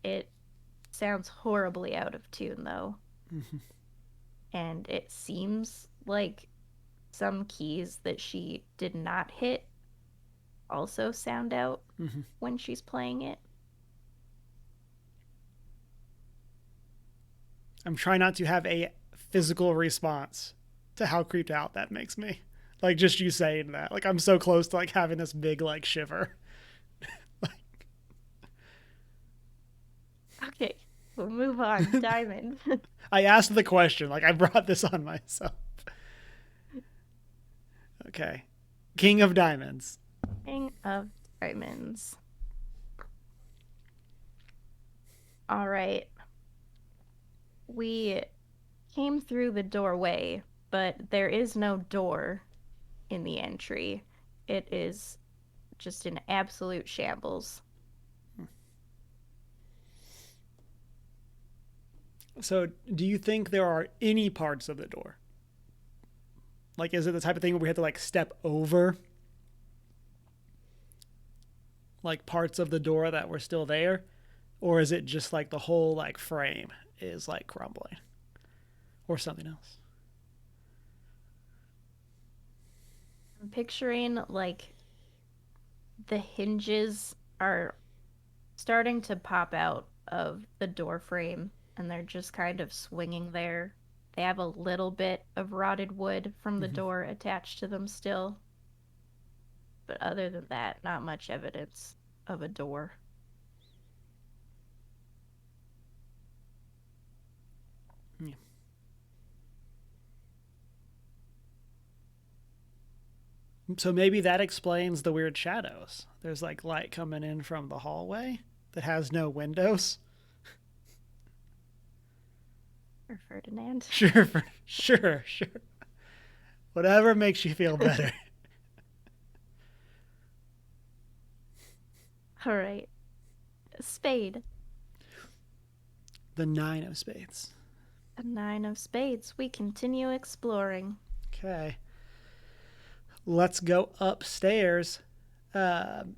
It sounds horribly out of tune though. And it seems like some keys that she did not hit also sound out when she's playing it. I'm trying not to have a physical response to how creeped out that makes me. Like just you saying that. Like I'm so close to like having this big like shiver. Okay, we'll move on. Diamond. I asked the question. Like I brought this on myself. Okay. King of Diamonds. King of Diamonds. All right. We came through the doorway, but there is no door in the entry. It is just an absolute shambles. So, do you think there are any parts of the door? Like, is it the type of thing where we have to like step over like parts of the door that were still there? Or is it just like the whole like frame is like crumbling? Or something else? I'm picturing like the hinges are starting to pop out of the door frame and they're just kind of swinging there. They have a little bit of rotted wood from the door attached to them still. But other than that, not much evidence of a door. Yeah. So maybe that explains the weird shadows. There's like light coming in from the hallway that has no windows. Or Ferdinand. Sure. Whatever makes you feel better. All right. Spade. The 9 of spades. A 9 of spades. We continue exploring. Okay. Let's go upstairs. And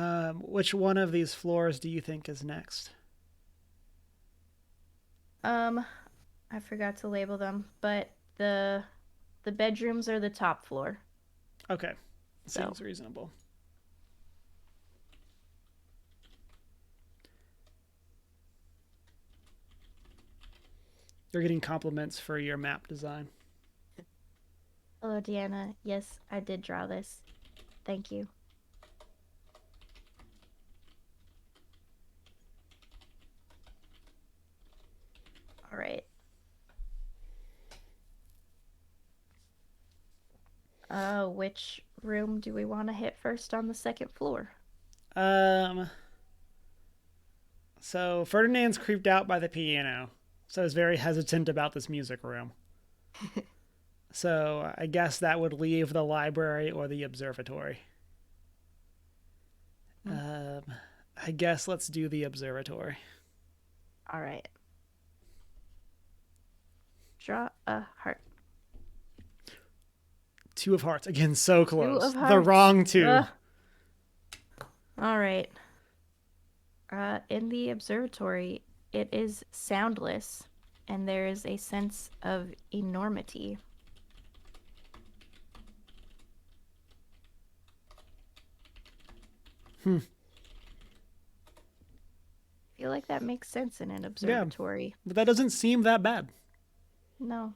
Which one of these floors do you think is next? Um, I forgot to label them, but the bedrooms are the top floor. Okay, So, seems reasonable. You're getting compliments for your map design. hello, Deanna. Yes, I did draw this. Thank you. All right. Which room do we want to hit first on the second floor? Um, so Ferdinand's creeped out by the piano, so is very hesitant about this music room. So I guess that would leave the library or the observatory. Hmm. Um, I guess let's do the observatory. All right. Draw a heart. Two of hearts. Again, so Two close. of The hearts. wrong two. Ugh. All right. In the observatory, it is soundless, and there is a sense of enormity. Hmm. I feel like that makes sense in an Yeah, observatory. but that doesn't seem that bad. No.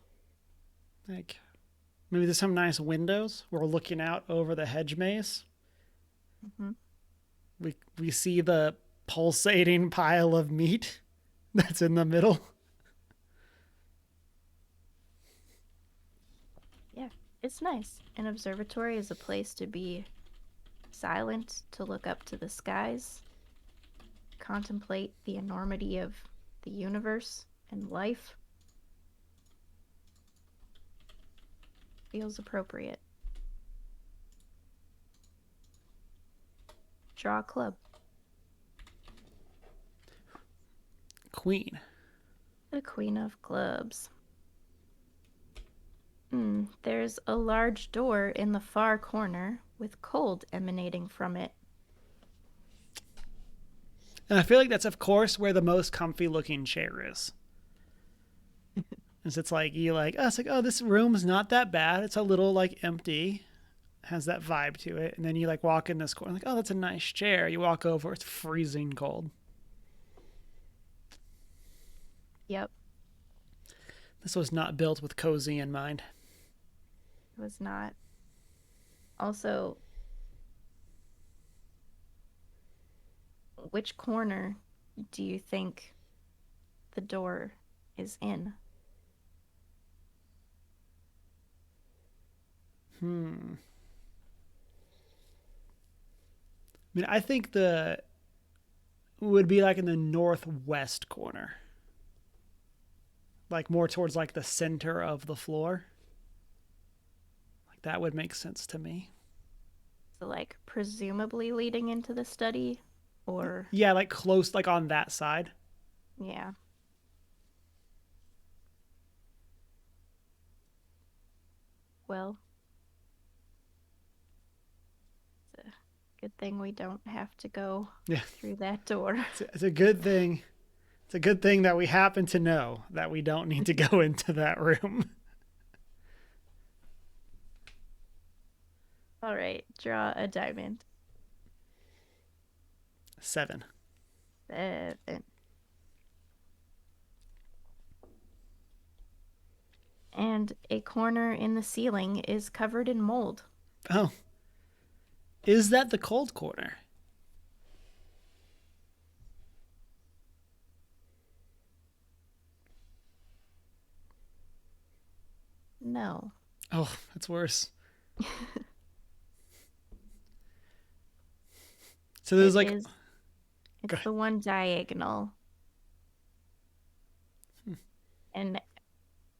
Like, maybe there's some nice windows. We're looking out over the hedge maze. Hmm. We see the pulsating pile of meat that's in the middle. Yeah, it's nice. An observatory is a place to be silent, to look up to the skies, contemplate the enormity of the universe and life. Feels appropriate. Draw a club. Queen. The Queen of Clubs. There's a large door in the far corner with cold emanating from it. And I feel like that's, of course, where the most comfy looking chair is. Is it's like, you like, oh, it's like, oh, this room's not that bad. It's a little like empty, has that vibe to it. And then you like walk in this corner, like, oh, that's a nice chair. You walk over, it's freezing cold. Yep, This was not built with cozy in mind. it was not. Also, which corner do you think the door is in? I mean, I think the would be like in the northwest corner, like more towards like the center of the floor. Like that would make sense to me. So, like, presumably leading into the study? Or, Yeah, like close, like on that side. yeah. Well, it's a good thing we don't have to go Yeah, through that door. it's a good thing. It's a good thing that we happen to know that we don't need to go into that room. All right, draw a diamond. 7. 7. And a corner in the ceiling is covered in mold. Oh, is that the cold corner? No. Oh, that's worse. So there's It like, is. It's the one diagonal. And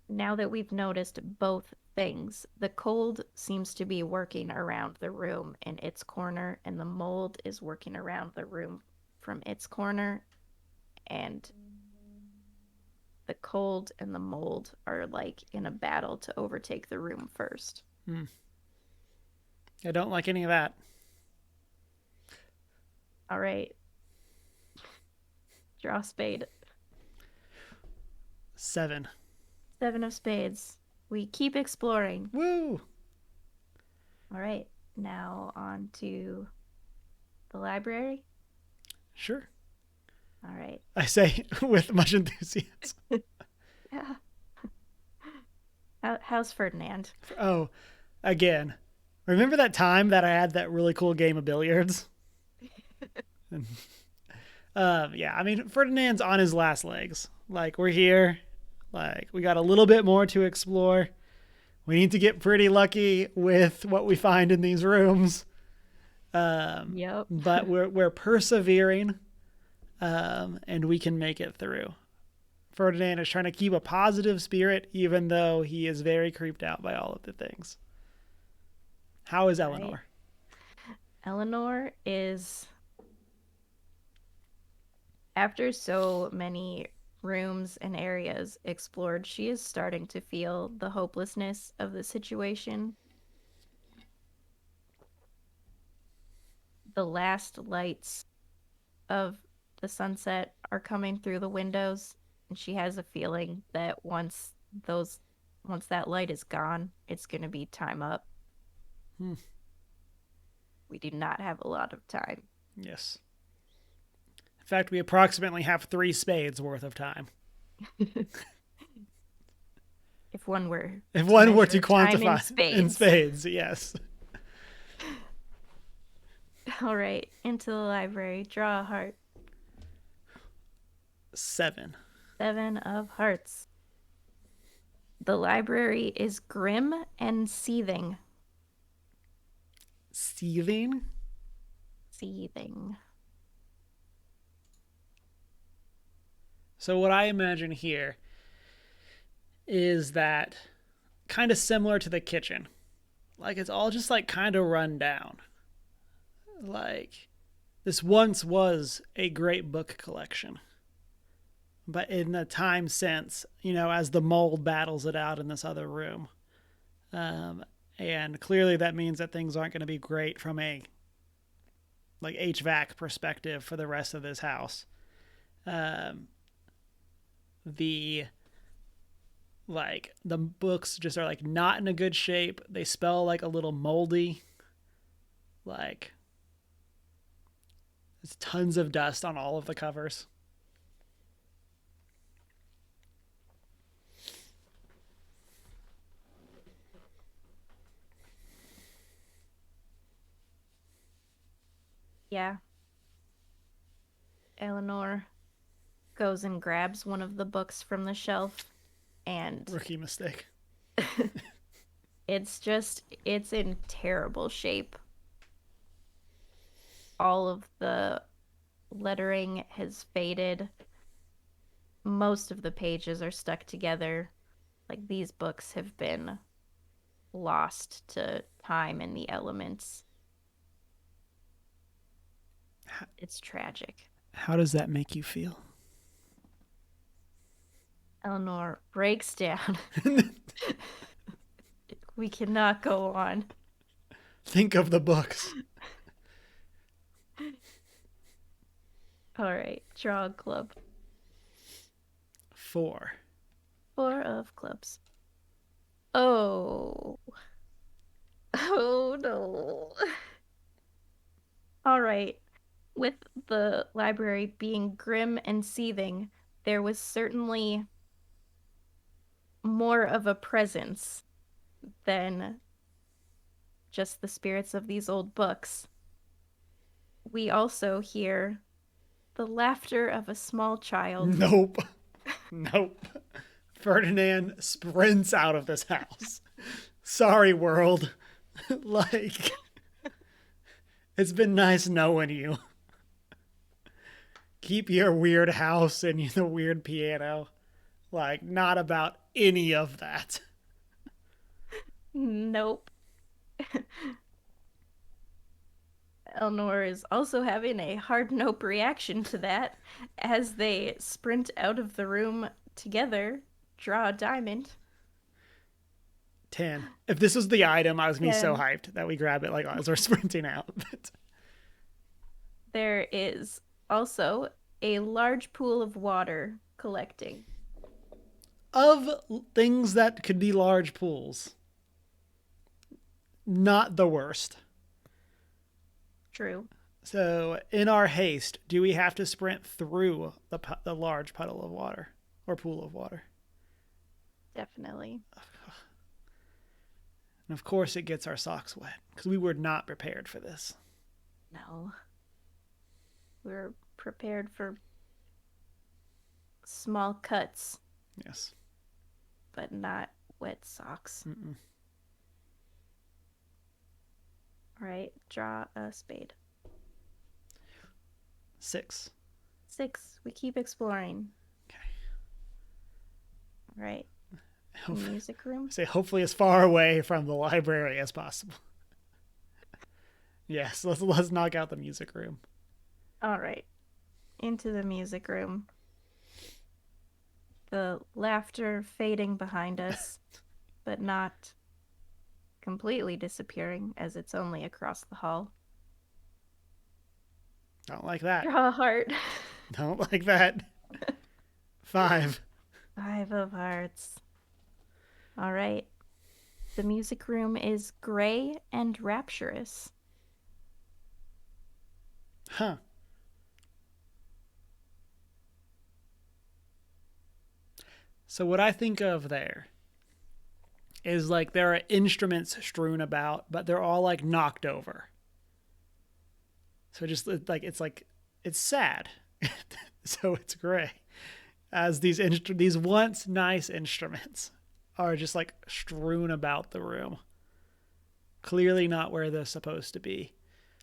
now that we've noticed both things, the cold seems to be working around the room in its corner, and the mold is working around the room from its corner. And the cold and the mold are like in a battle to overtake the room first. I don't like any of that. All right. Draw spade. 7. 7 of spades. We keep exploring. Woo! All right. Now on to the library. Sure. All right. I say with much enthusiasm. Yeah. How's Ferdinand? Oh, again. Remember that time that I had that really cool game of billiards? Yeah, I mean, Ferdinand's on his last legs. Like, we're here. Like, we got a little bit more to explore. We need to get pretty lucky with what we find in these rooms. Yep. But we're persevering, and we can make it through. Ferdinand is trying to keep a positive spirit, even though he is very creeped out by all of the things. How is Eleanor? Right. Eleanor is, after so many rooms and areas explored, she is starting to feel the hopelessness of the situation. The last lights of the sunset are coming through the windows, and she has a feeling that once that light is gone, it's going to be time up. We do not have a lot of time. Yes. In fact, we approximately have 3 spades worth of time. If one were to quantify in spades, yes. All right, into the library. Draw a heart. 7. 7 of hearts. The library is grim and seething. Seething? Seething. So what I imagine here is that kind of similar to the kitchen. Like, it's all just like kind of run down. Like, this once was a great book collection. But in the time since, as the mold battles it out in this other room. And clearly that means that things aren't going to be great from a like HVAC perspective for the rest of this house. The books just are like not in a good shape. They smell like a little moldy. Like, there's tons of dust on all of the covers. Yeah. Eleanor goes and grabs one of the books from the shelf, and Rookie mistake. it's in terrible shape. All of the lettering has faded. Most of the pages are stuck together. Like, these books have been lost to time and the elements. It's tragic. How does that make you feel? Eleanor breaks down. We cannot go on. Think of the books. All right, draw a club. 4. 4 of clubs. Oh. Oh no. All right. With the library being grim and seething, there was certainly more of a presence than just the spirits of these old books. We also hear the laughter of a small child. Nope. Ferdinand sprints out of this house. Sorry, world. Like, it's been nice knowing you. Keep your weird house and the weird piano. Like, not about any of that. Nope. Eleanor is also having a hard nope reaction to that as they sprint out of the room together. Draw a diamond. 10. If this was the item, I was going to be so 10. hyped that we grab it like as we're sprinting out. But There is also a large pool of water collecting. Of things that could be large pools, not the worst. True. So, in our haste, do we have to sprint through the large puddle of water or pool of water? Definitely. And of course, it gets our socks wet because we were not prepared for this. No. We're prepared for small cuts, Yes. but not wet socks. Mm-mm. All right, draw a spade. 6. 6. We keep exploring. Okay. All right. Music room. Say hopefully as far away from the library as possible. Yes, let's knock out the music room. All right. Into the music room. The laughter fading behind us, but not completely disappearing as it's only across the hall. Don't like that. Draw a heart. Don't like that. 5. 5 of hearts. All right. The music room is gray and rapturous. Huh. So what I think of there is like there are instruments strewn about, but they're all like knocked over. So just like it's sad. So it's gray. As these once nice instruments are just like strewn about the room. Clearly not where they're supposed to be.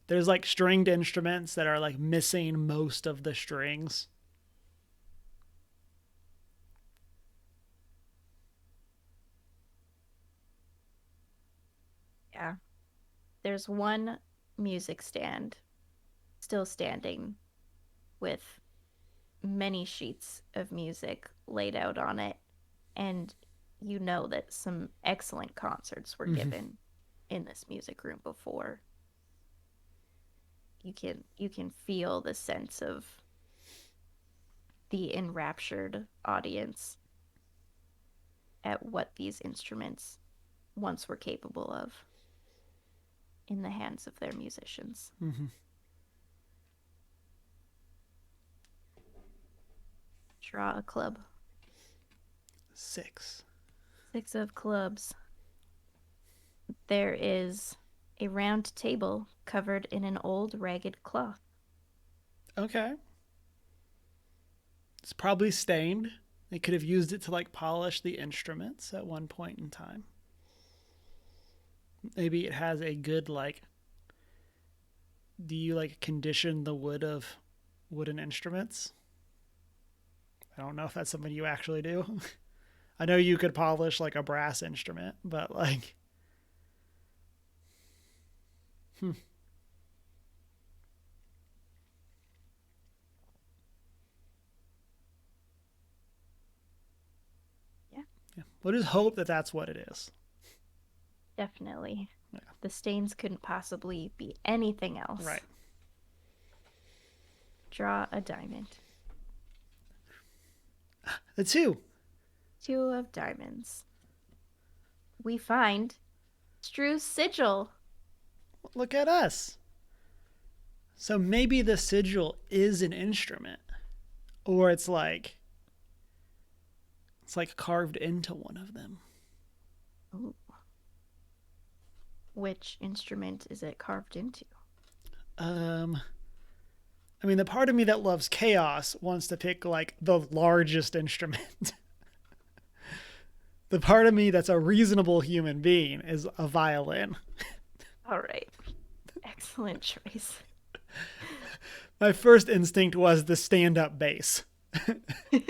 There's like stringed instruments that are like missing most of the strings. Yeah. There's one music stand still standing with many sheets of music laid out on it. And you know that some excellent concerts were given in this music room before. You can feel the sense of the enraptured audience at what these instruments once were capable of in the hands of their musicians. Mm-hmm. Draw a club. 6. 6 of clubs. There is a round table covered in an old ragged cloth. Okay. It's probably stained. They could have used it to like polish the instruments at one point in time. Maybe it has a good like, do you like condition the wood of wooden instruments? I don't know if that's something you actually do. I know you could polish like a brass instrument, but like Yeah. Yeah. We'll just hope that that's what it is. Definitely. Yeah. The stains couldn't possibly be anything else. Right. Draw a diamond. The 2. 2 of diamonds. We find Strue's sigil. Look at us. So maybe the sigil is an instrument, or it's like carved into one of them. Ooh. Which instrument is it carved into? I mean, the part of me that loves chaos wants to pick like the largest instrument. The part of me that's a reasonable human being is a violin. All right. Excellent choice. My first instinct was the stand-up bass.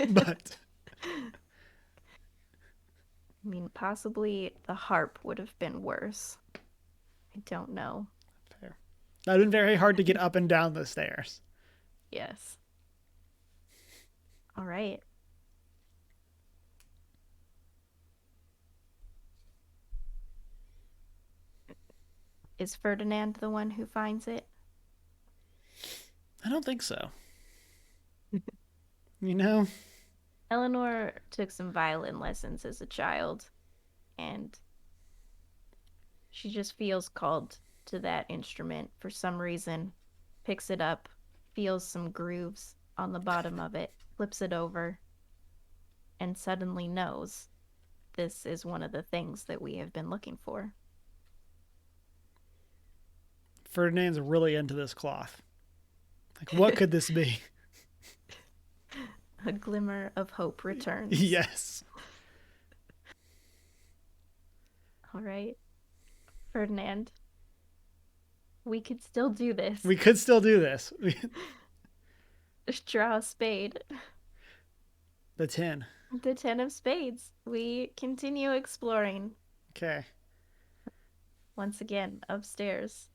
But I mean, possibly the harp would have been worse. I don't know. fair. That would have been very hard to get up and down the stairs. Yes. All right. Is Ferdinand the one who finds it? I don't think so. You know? Eleanor took some violin lessons as a child, and she just feels called to that instrument for some reason. Picks it up, feels some grooves on the bottom of it, flips it over, and suddenly knows this is one of the things that we have been looking for. Ferdinand's really into this cloth. Like, what could this be? A glimmer of hope returns. Yes. All right, Ferdinand, we could still do this. We could still do this. Draw a spade. The 10. The 10 of spades. We continue exploring. Okay. Once again, upstairs.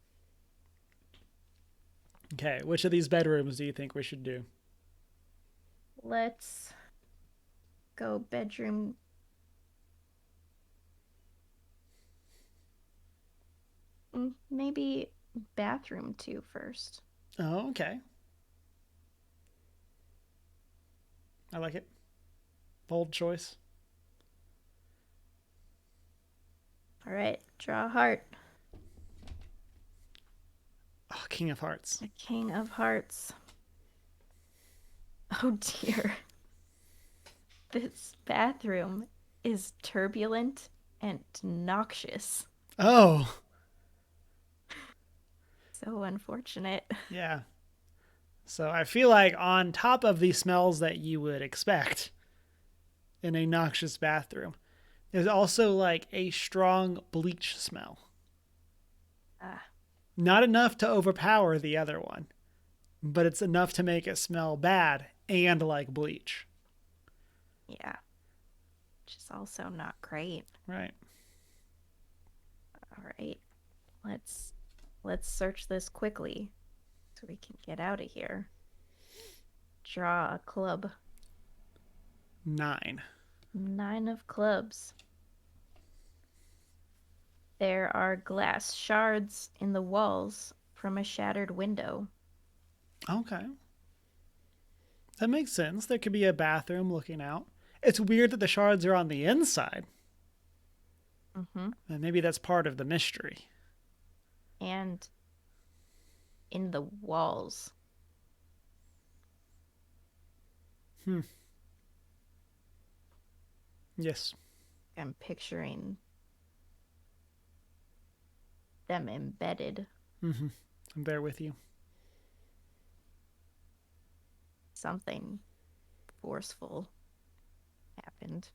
Okay. Which of these bedrooms do you think we should do? Let's go bedroom. Maybe bathroom 2 first. Oh, okay. I like it. Bold choice. All right, draw a heart. Oh, King of Hearts. A king of hearts. Oh dear. This bathroom is turbulent and noxious. Oh, So unfortunate. yeah. So I feel like on top of the smells that you would expect in a noxious bathroom, there's also like a strong bleach smell. Ah, Not enough to overpower the other one, but it's enough to make it smell bad and like bleach. yeah. Which is also not great. Right. All right. Let's search this quickly so we can get out of here. Draw a club. 9. 9 of clubs. There are glass shards in the walls from a shattered window. Okay. That makes sense. There could be a bathroom looking out. It's weird that the shards are on the inside. Mm-hmm. And maybe that's part of the mystery. And in the walls. Yes. I'm picturing them embedded. I'm there with you. Something forceful happened.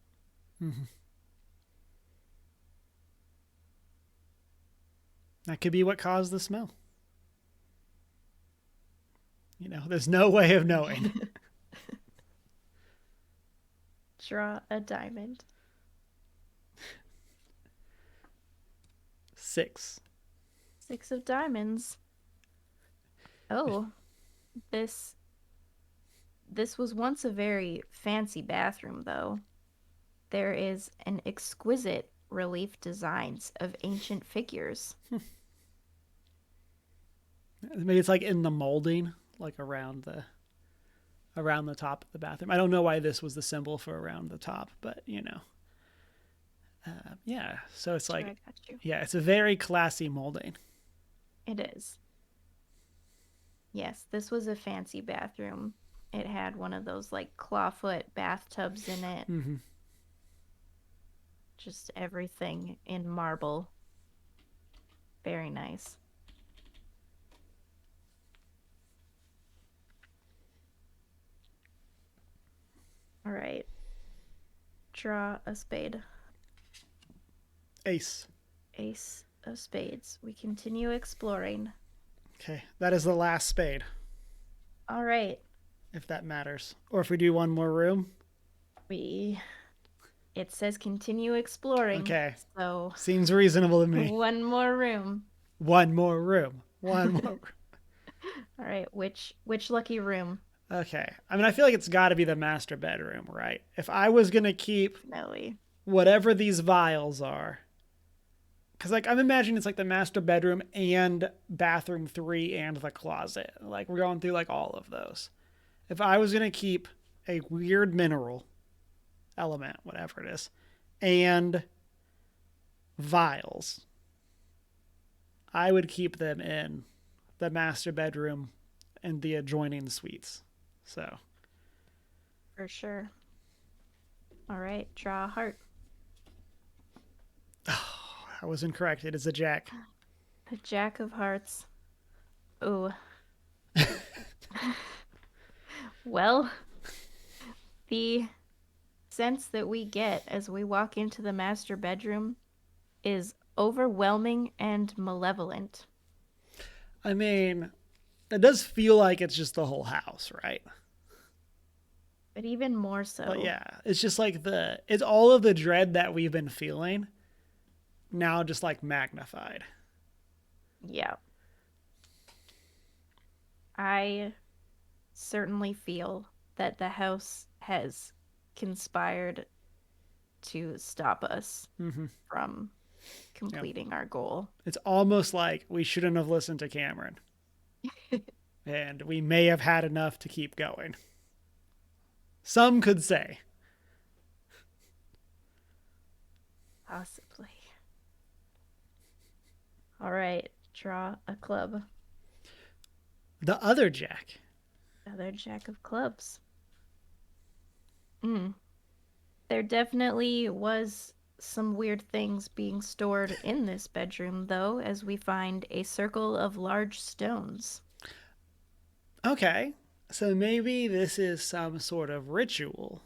That could be what caused the smell. You know, there's no way of knowing. Draw a diamond. 6. 6 of diamonds. Oh, this was once a very fancy bathroom, though. There is an exquisite relief designs of ancient figures. Maybe it's like in the molding, like around the top of the bathroom. I don't know why this was the symbol for around the top, but you know. Yeah, so it's like, I got you. yeah, it's a very classy molding. It is. Yes, this was a fancy bathroom. It had one of those like clawfoot bathtubs in it. Just everything in marble. Very nice. All right. Draw a spade. Ace. Ace of spades. We continue exploring. Okay, that is the last spade, All right. if that matters. Or if we do one more room. It says continue exploring. Okay. So Seems reasonable to me. one more room. One more room. One more. All right. Which lucky room? Okay. I mean, I feel like it's got to be the master bedroom, right? If I was going to keep Nelly. whatever these vials are Because, like, I'm imagining it's like the master bedroom and bathroom 3 and the closet. Like, we're going through, like, all of those. If I was going to keep a weird mineral element, whatever it is, and vials, I would keep them in the master bedroom and the adjoining suites. So, For sure. All right, draw a heart. I was incorrect. It is a jack. A jack of hearts. Ooh. Well, the sense that we get as we walk into the master bedroom is overwhelming and malevolent. I mean, it does feel like it's just the whole house, right? But even more so. But yeah, it's just like it's all of the dread that we've been feeling now just like magnified. Yeah. I certainly feel that the house has conspired to stop us from completing our goal. It's almost like we shouldn't have listened to Cameron. And we may have had enough to keep going. Some could say. Possibly. All right, draw a club. The other jack. Another jack of clubs. There definitely was some weird things being stored in this bedroom, though, as we find a circle of large stones. Okay, so maybe this is some sort of ritual.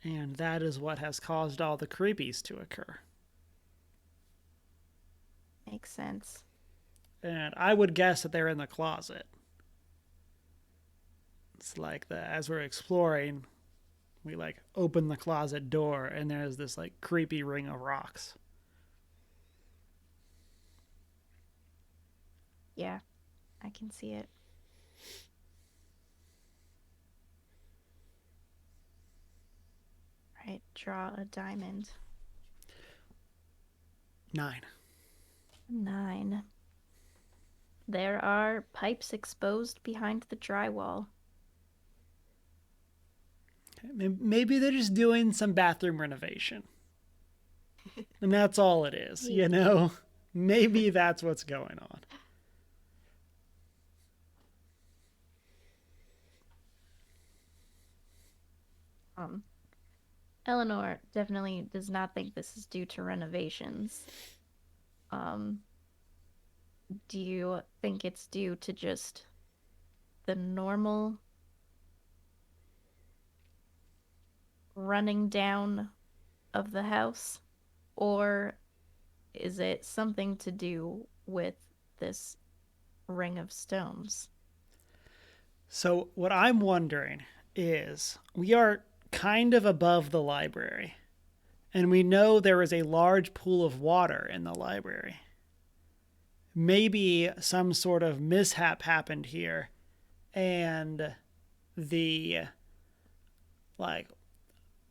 And that is what has caused all the creepies to occur. Makes sense. And I would guess that they're in the closet. It's like as we're exploring, we like open the closet door and there's this like creepy ring of rocks. Yeah, I can see it. Right, draw a diamond. 9. 9. There are pipes exposed behind the drywall. Maybe they're just doing some bathroom renovation. And that's all it is, you know? Maybe that's what's going on. Eleanor definitely does not think this is due to renovations. Do you think it's due to just the normal running down of the house? Or is it something to do with this ring of stones? So, what I'm wondering is we are kind of above the library, and we know there is a large pool of water in the library. Maybe some sort of mishap happened here, and they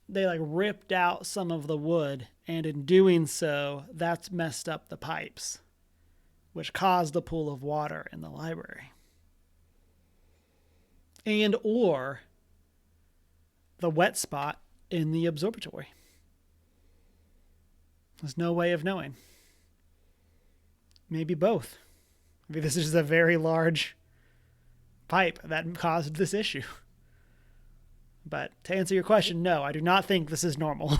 ripped out some of the wood, and in doing so, that's messed up the pipes, which caused the pool of water in the library. And or the wet spot in the observatory. There's no way of knowing. Maybe both. Maybe this is a very large pipe that caused this issue. But to answer your question, no, I do not think this is normal.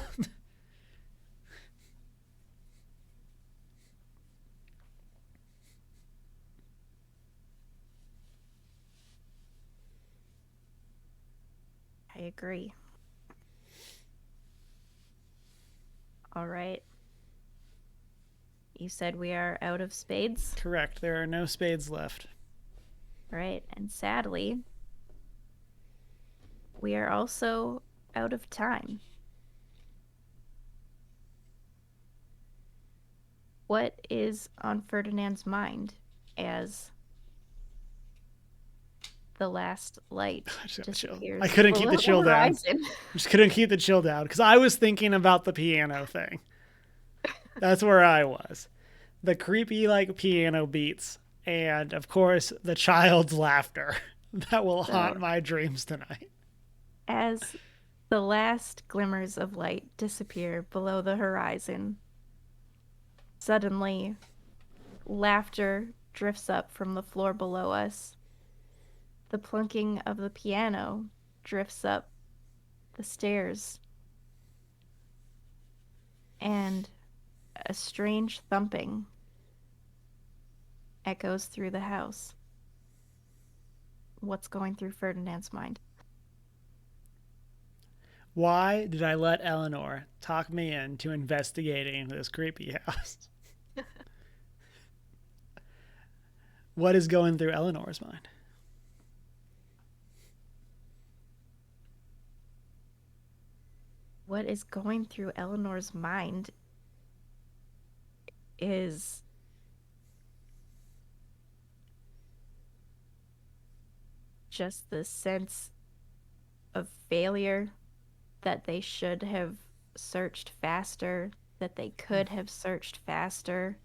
I agree. All right. You said we are out of spades? Correct. There are no spades left. Right. And sadly, we are also out of time. What is on Ferdinand's mind as the last light disappears? I couldn't keep the chill down. Just couldn't keep the chill down because I was thinking about the piano thing. That's where I was. The creepy like piano beats, and of course the child's laughter that will So, haunt my dreams tonight. as the last glimmers of light disappear below the horizon, suddenly laughter drifts up from the floor below us. The plunking of the piano drifts up the stairs, and a strange thumping echoes through the house. What's going through Ferdinand's mind? Why did I let Eleanor talk me into investigating this creepy house? What is going through Eleanor's mind? What is going through Eleanor's mind is just the sense of failure, that they should have searched faster, that they could have searched faster.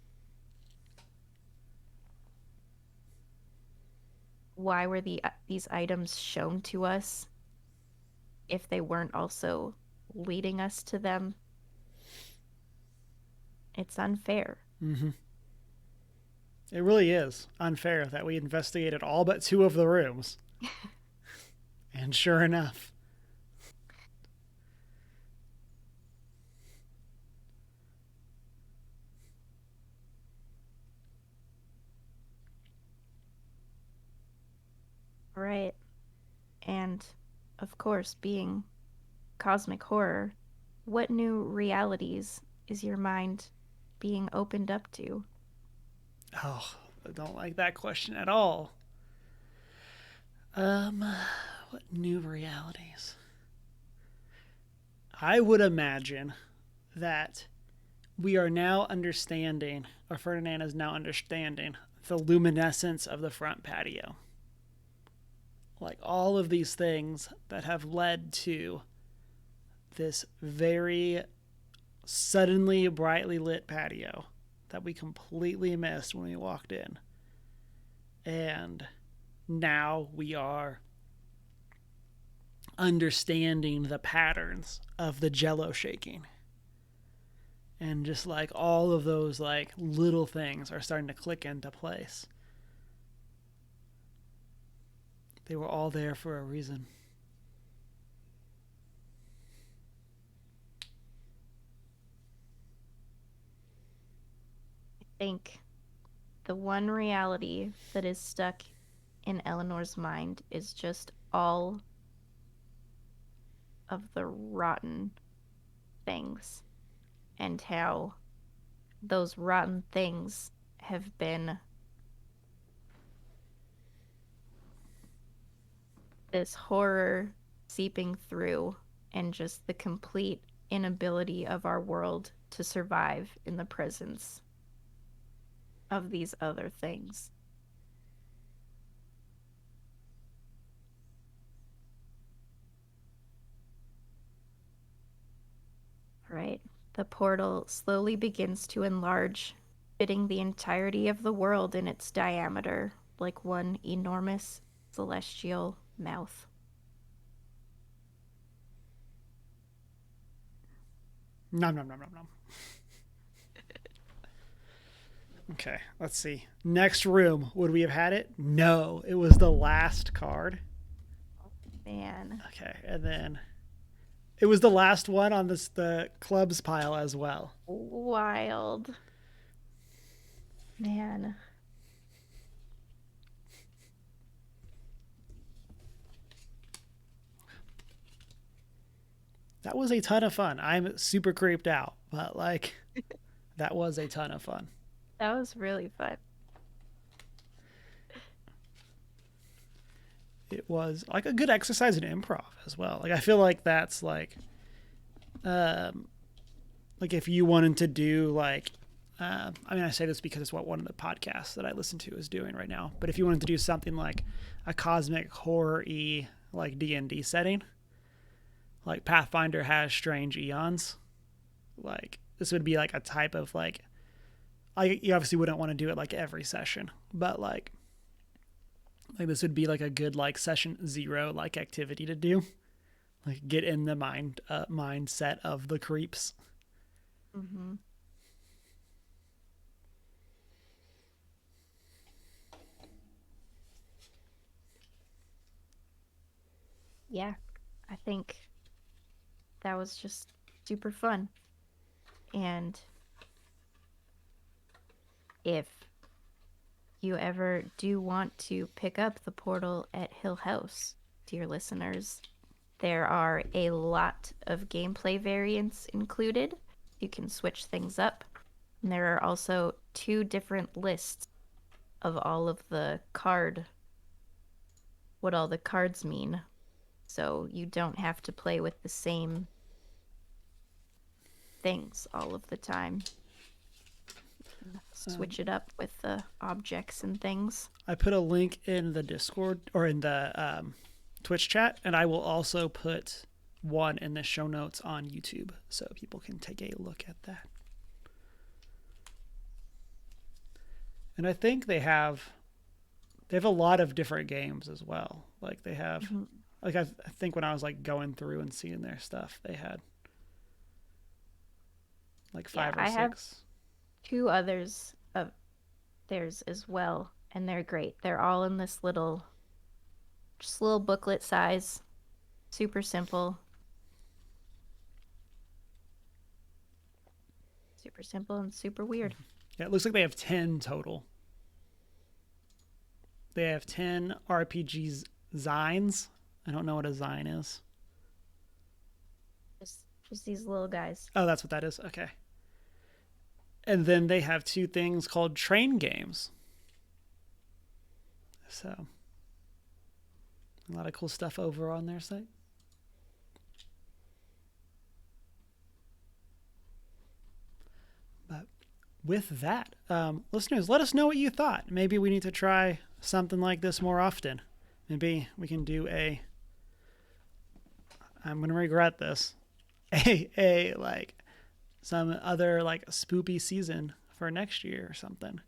Why were these items shown to us if they weren't also leading us to them? It's unfair. Mm-hmm. It really is unfair that we investigated all but two of the rooms. And sure enough, Right. And of course, being cosmic horror, what new realities is your mind being opened up to? oh, I don't like that question at all. Um, what new realities? I would imagine that we are now understanding, or Ferdinand is now understanding, the luminescence of the front patio. Like all of these things that have led to this very suddenly brightly lit patio that we completely missed when we walked in. And now we are understanding the patterns of the jello shaking. And just like all of those like little things are starting to click into place. They were all there for a reason. I think the one reality that is stuck in Eleanor's mind is just all of the rotten things, and how those rotten things have been this horror seeping through, and just the complete inability of our world to survive in the presence of these other things. Right? The portal slowly begins to enlarge, fitting the entirety of the world in its diameter like one enormous celestial mouth. Nom nom nom nom nom. Okay, let's see. Next room. Would we have had it? No. It was the last card. Man, Okay, and then it was the last one on the clubs pile as well. wild. Man, That was a ton of fun. I'm super creeped out, but like that was a ton of fun. that was really fun. It was like a good exercise in improv as well. Like I feel like that's um, like if you wanted to do like, I mean, I say this because it's what one of the podcasts that I listen to is doing right now. But if you wanted to do something like a cosmic horror-y like D&D setting, like Pathfinder has strange eons, like this would be like a type of like, you obviously wouldn't want to do it like every session, but like this would be like a good like session 0 like activity to do, like get in the mindset of the creeps. Mm-hmm. Yeah, I think that was just super fun. And if you ever do want to pick up the portal at Hill House, dear listeners, there are a lot of gameplay variants included. You can switch things up. And there are also 2 different lists of all of the what all the cards mean. So you don't have to play with the same things all of the time. Switch it up with the objects and things. I put a link in the Discord or in the Twitch chat, and I will also put one in the show notes on YouTube so people can take a look at that. And I think they have a lot of different games as well. Like they have, like I think when I was like going through and seeing their stuff, they had like 5 or 6. I have 2 others of theirs as well, and they're great. They're all in this little booklet size, super simple. Super simple and super weird. Yeah, it looks like they have 10 total. They have 10 RPGs zines. I don't know what a zine is. Just these little guys. Oh, that's what that is. Okay. And then they have 2 things called train games. So, a lot of cool stuff over on their site. But with that, listeners, let us know what you thought. Maybe we need to try something like this more often. Maybe we can do I'm going to regret this, like some other like spoopy season for next year or something.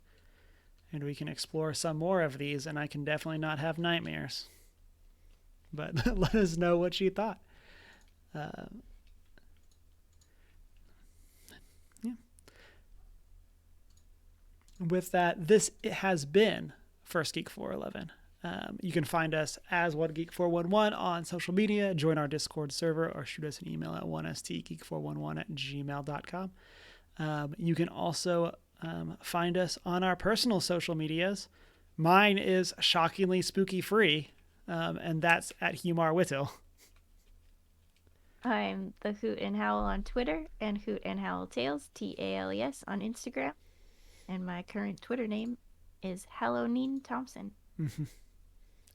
And we can explore some more of these, and I can definitely not have nightmares. But let us know what you thought. Yeah. With that, this has been First Geek 411. You can find us as What Geek 411 on social media, join our Discord server, or shoot us an email at 1stgeek411@gmail.com. You can also find us on our personal social medias. Mine is shockingly spooky free, and that's at Humar Whittle. I'm the Hoot and Howl on Twitter and Hoot and Howl Tales, TALES, on Instagram. And my current Twitter name is Halloween Thompson. Mm-hmm.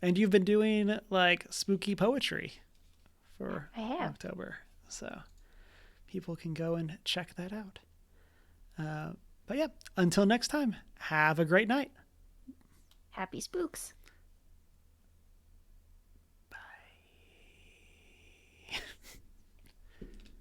And you've been doing like spooky poetry for October, so people can go and check that out. But yeah, until next time, have a great night. Happy spooks.